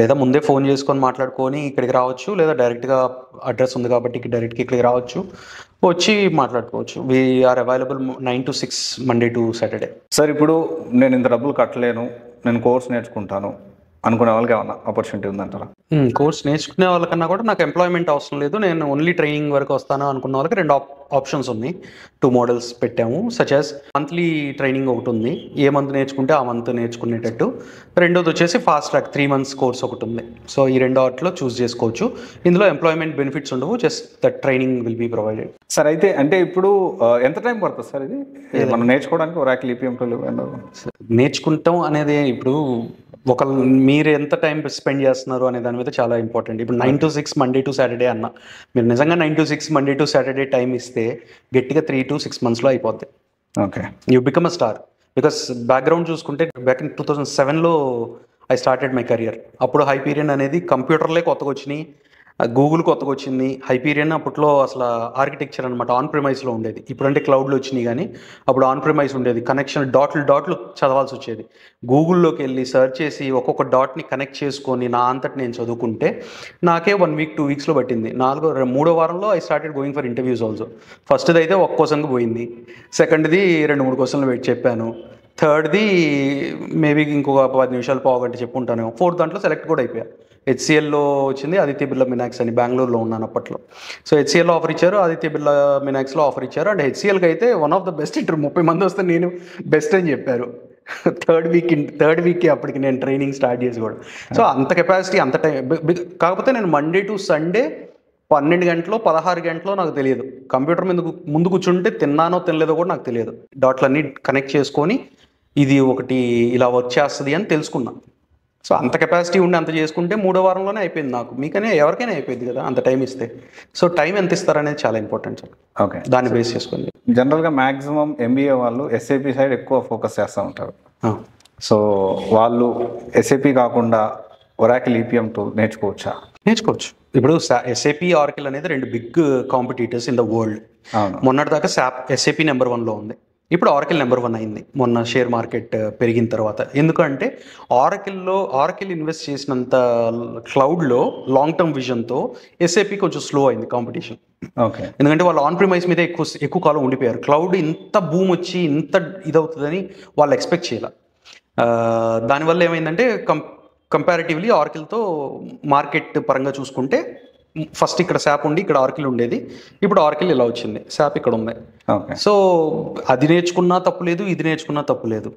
లేదా ముందే ఫోన్ చేసుకొని మాట్లాడుకొని ఇక్కడికి రావచ్చు, లేదా డైరెక్ట్గా అడ్రస్ ఉంది కాబట్టి డైరెక్ట్గా ఇక్కడికి రావచ్చు, వచ్చి మాట్లాడుకోవచ్చు. We are available 9 to 6 Monday to Saturday. Sir, ఇప్పుడు నేను ఇంత డబ్బులు కట్టలేను, నేను కోర్స్ నేర్చుకుంటాను అనుకునే వాళ్ళకి ఏమన్నా ఆపర్చునిటీ ఉందంటారా? కోర్స్ నేర్చుకునే వాళ్ళకన్నా కూడా నాకు ఎంప్లాయ్మెంట్ అవసరం లేదు, నేను ఓన్లీ ట్రైనింగ్ వరకు వస్తాను అనుకున్న వాళ్ళకి 2 ఆప్షన్స్ ఉన్నాయి. 2 మోడల్స్ పెట్టాము. సచ్ యాజ్ మంత్లీ ట్రైనింగ్ ఒకటి ఉంది, ఏ మంత్ నేర్చుకుంటే ఆ మంత్ నేర్చుకునేటట్టు. రెండోది వచ్చేసి ఫాస్ట్ ట్రాక్ 3 months కోర్స్ ఒకటి ఉంది. సో ఈ 2 వాటిలో చూస్ చేసుకోవచ్చు. ఇందులో ఎంప్లాయ్మెంట్ బెనిఫిట్స్ ఉండవు, just that training will be provided. Sir, అయితే అంటే ఇప్పుడు ఎంత టైం పడుతుంది సార్ ఇది మనం నేర్చుకోవడానికి Oracle EPM టూల్? నేర్చుకుంటాం అనేది ఇప్పుడు మీరు ఎంత టైం స్పెండ్ చేస్తున్నారు అనే దాని మీద చాలా ఇంపార్టెంట్. ఇప్పుడు 9 to 6 మండే టు సాటర్డే అన్న, మీరు నిజంగా 9 to 6 Monday to Saturday time ఇస్తే గట్టిగా 3 to 6 monthsలో అయిపోద్ది. Okay, you become a star. Because background చూసుకుంటే బ్యాక్ ఇన్ 2007లో ఐ స్టార్టెడ్ మై కెరియర్. అప్పుడు హైపీరియన్ అనేది కంప్యూటర్లే కొత్తగా వచ్చినాయి, గూగుల్ కొత్తగా వచ్చింది. హైపీరియన్ అప్పట్లో అసలు ఆర్కిటెక్చర్ అనమాట ఆన్ ప్రిమైస్లో ఉండేది. ఇప్పుడంటే క్లౌడ్లో వచ్చినాయి, కానీ అప్పుడు ఆన్ ప్రిమైస్ ఉండేది. కనెక్షన్ డాట్లు చదవాల్సి వచ్చేది. గూగుల్లోకి వెళ్ళి సెర్చ్ చేసి ఒక్కొక్క డాట్ని కనెక్ట్ చేసుకొని నా అంతటి నేను చదువుకుంటే నాకే 1 week 2 weeksలో పట్టింది. 3వ వారంలో I started going for interviews also. ఫస్ట్ది అయితే 1 క్వశ్చన్కి పోయింది, సెకండ్ది 2-3 క్వశ్చన్లు పెట్టి చెప్పాను, థర్డ్ది మేబీ ఇంకొక 10 నిమిషాలు పావుగంట చెప్పుకుంటాను, ఫోర్త్ దాంట్లో సెలెక్ట్ కూడా అయిపోయా. హెచ్సిఎల్లో వచ్చింది, ఆదిత్య బిర్లా మినాక్స్ అని, బెంగళూరులో ఉన్నాను అప్పట్లో. సో హెచ్సిఎల్లో ఆఫర్ ఇచ్చారు, ఆదిత్య బిర్లా మినాక్స్లో ఆఫర్ ఇచ్చారు. అండ్ హెచ్సిఎల్కి అయితే one of the best inter, 30 మంది వస్తే నేను బెస్ట్ అని చెప్పారు. థర్డ్ వీక్కి అప్పటికి నేను ట్రైనింగ్ స్టార్ట్ చేసి కూడా. సో అంత కెపాసిటీ, అంత టైం. కాకపోతే నేను మండే టు సండే 12 గంటలో 16 గంటలో నాకు తెలియదు. కంప్యూటర్ మీద ముందు కూర్చుంటే తిన్నానో తినలేదో కూడా నాకు తెలియదు. డాట్లన్నీ కనెక్ట్ చేసుకొని ఇది ఒకటి ఇలా వర్క్ చేస్తుంది అని తెలుసుకున్నా. సో అంత కెపాసిటీ ఉండి అంత చేసుకుంటే 3వ వారంలోనే అయిపోయింది నాకు. మీకనే ఎవరికైనా అయిపోయింది కదా అంత టైం ఇస్తే. సో టైం ఎంత ఇస్తారనేది చాలా ఇంపార్టెంట్ సార్. ఓకే, దాన్ని బేస్ చేసుకుంది. జనరల్గా మ్యాక్సిమం MBA వాళ్ళు SAP సైడ్ ఎక్కువ ఫోకస్ చేస్తూ ఉంటారు. సో వాళ్ళు SAP కాకుండా Oracle EPM టూల్ నేర్చుకోవచ్చా? నేర్చుకోవచ్చు. ఇప్పుడు SAP, Oracle అనేది 2 big competitors in the world. మొన్నటిదాకా SAP నెంబర్ 1లో ఉంది, ఇప్పుడు Oracle నెంబర్ 1 అయింది మొన్న షేర్ మార్కెట్ పెరిగిన తర్వాత. ఎందుకంటే ఆరకిల్ ఇన్వెస్ట్ చేసినంత క్లౌడ్లో లాంగ్ టర్మ్ విజన్తో SAP కొంచెం స్లో అయింది కాంపిటీషన్. ఓకే, ఎందుకంటే వాళ్ళు ఆన్ ప్రిమైస్ మీద ఎక్కువ కాలం ఉండిపోయారు. క్లౌడ్ ఇంత బూమ్ వచ్చి ఇంత ఇదవుతుందని వాళ్ళు ఎక్స్పెక్ట్ చేయాలి. దానివల్ల ఏమైందంటే కంపారిటివ్లీ ఆర్కిల్తో మార్కెట్ పరంగా చూసుకుంటే ఫస్ట్ ఇక్కడ SAP ఉండి ఇక్కడ ఆర్కిల్ ఉండేది, ఇప్పుడు ఆర్కిల్ ఇలా వచ్చింది, SAP ఇక్కడ ఉంది. ఓకే. సో అది నేర్చుకున్నా తప్పు లేదు, ఇది నేర్చుకున్నా తప్పు లేదు.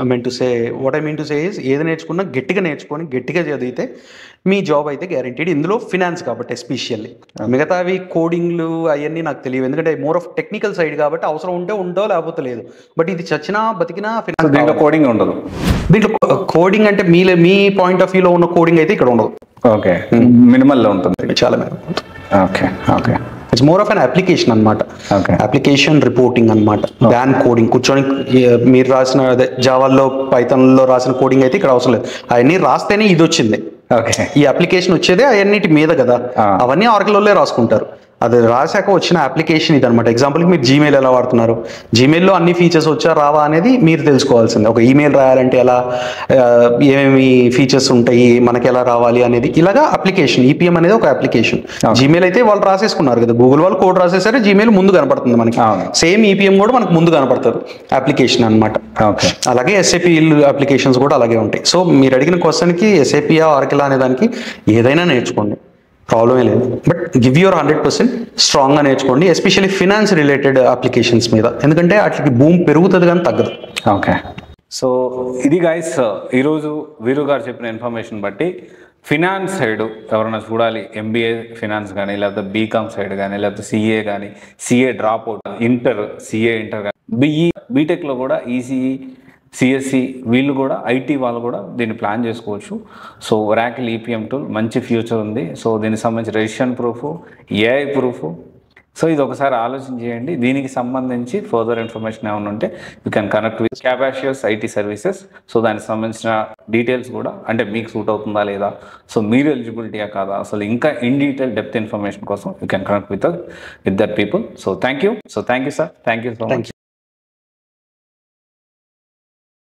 Mean to say what I mean to say is ఏది నేర్చుకున్నా గట్టిగా నేర్చుకొని గట్టిగా చదివితే మీ జాబ్ అయితే గ్యారంటీడ్. ఇందులో ఫినాన్స్ కాబట్టి ఎస్పెషల్లీ, మిగతావి కోడింగ్లు అవన్నీ నాకు తెలియదు, ఎందుకంటే మోర్ ఆఫ్ టెక్నికల్ సైడ్ కాబట్టి అవసరం ఉంటే ఉందో లేకపోతే లేదు. బట్ ఇది చచ్చినా బతికినా ఫినాన్స్. దీంట్లో కోడింగ్ ఉండదు. దీంట్లో కోడింగ్ అంటే మీ పాయింట్ ఆఫ్ వ్యూలో ఉన్న కోడింగ్ అయితే ఇక్కడ ఉండదు. ఓకే, మినిమల్లో ఉంటుంది, చాలా మినిమల్ ఉంటుంది. Okay okay. It's more of an application అనమాట. ఓకే. అప్లికేషన్ రిపోర్టింగ్ అనమాట, దాన్ కోడింగ్. కూర్చొని మీరు రాసిన అదే జావాల్లో పైథాన్లో రాసిన కోడింగ్ అయితే ఇక్కడ అవసరం లేదు. అవన్నీ రాస్తేనే ఇది వచ్చింది. ఓకే. ఈ అప్లికేషన్ వచ్చేదే అవన్నిటి మీద కదా, అవన్నీ ఆర్కిలోనే రాసుకుంటారు. అది రాశాక వచ్చిన అప్లికేషన్ ఇది అనమాట. ఎగ్జాంపుల్కి మీరు జీమెయిల్ ఎలా వాడుతున్నారు, జీమెయిల్లో అన్ని ఫీచర్స్ వచ్చా రావా అనేది మీరు తెలుసుకోవాల్సిందే. ఒక ఈమెయిల్ రాయాలంటే ఎలా, ఏమేమి ఫీచర్స్ ఉంటాయి, మనకి ఎలా రావాలి అనేది, ఇలాగా అప్లికేషన్. ఈపీఎం అనేది ఒక అప్లికేషన్. జీమెయిల్ అయితే వాళ్ళు రాసేసుకున్నారు కదా, గూగుల్ వాళ్ళు కోడ్ రాసేసరి జీమెయిల్ ముందు కనపడుతుంది మనకి. సేమ్ ఈపీఎం కూడా మనకు ముందు కనపడుతుంది, అప్లికేషన్ అనమాట. అలాగే ఎస్ఏపీ అప్లికేషన్స్ కూడా అలాగే ఉంటాయి. సో మీరు అడిగిన క్వశ్చన్కి ఎస్ఏపీయా ఆర్కిలా అనే దానికి ఏదైనా నేర్చుకోండి, ప్రాబ్లమే లేదు. బట్ గివ్ యువర్ 100% స్ట్రాంగ్గా నేర్చుకోండి, ఎస్పెషల్లీ ఫినాన్స్ రిలేటెడ్ అప్లికేషన్స్ మీద, ఎందుకంటే వాటికి భూమి పెరుగుతుంది కానీ తగ్గదు. ఓకే. సో ఇది గైస్ ఈరోజు వీరు గారు చెప్పిన ఇన్ఫర్మేషన్ బట్టి ఫినాన్స్ సైడ్ ఎవరైనా చూడాలి, ఎంబీఏ ఫినాన్స్ కానీ, లేకపోతే బీకామ్ సైడ్ కానీ, లేకపోతే సిఏ కానీ, CA drop out, CA inter కానీ, బీటెక్లో కూడా ఈసీఈ, సిఎస్సి వీళ్ళు కూడా, ఐటీ వాళ్ళు కూడా దీన్ని ప్లాన్ చేసుకోవచ్చు. సో ఒరాకిల్ ఈపీఎం టూల్ మంచి ఫ్యూచర్ ఉంది. సో దీనికి సంబంధించి registration proof, AI proof. So ఇది ఒకసారి ఆలోచన చేయండి. దీనికి సంబంధించి ఫర్దర్ ఇన్ఫర్మేషన్ ఏమైనా ఉంటే you can connect with Capacious IT services. So దానికి సంబంధించిన డీటెయిల్స్ కూడా, అంటే మీకు సూట్ అవుతుందా లేదా, సో మీరు ఎలిజిబిలిటీయా కాదా, అసలు ఇంకా ఇన్ డీటెయిల్ డెప్త్ ఇన్ఫర్మేషన్ కోసం you can connect with that people. So thank you sir, thank you so much.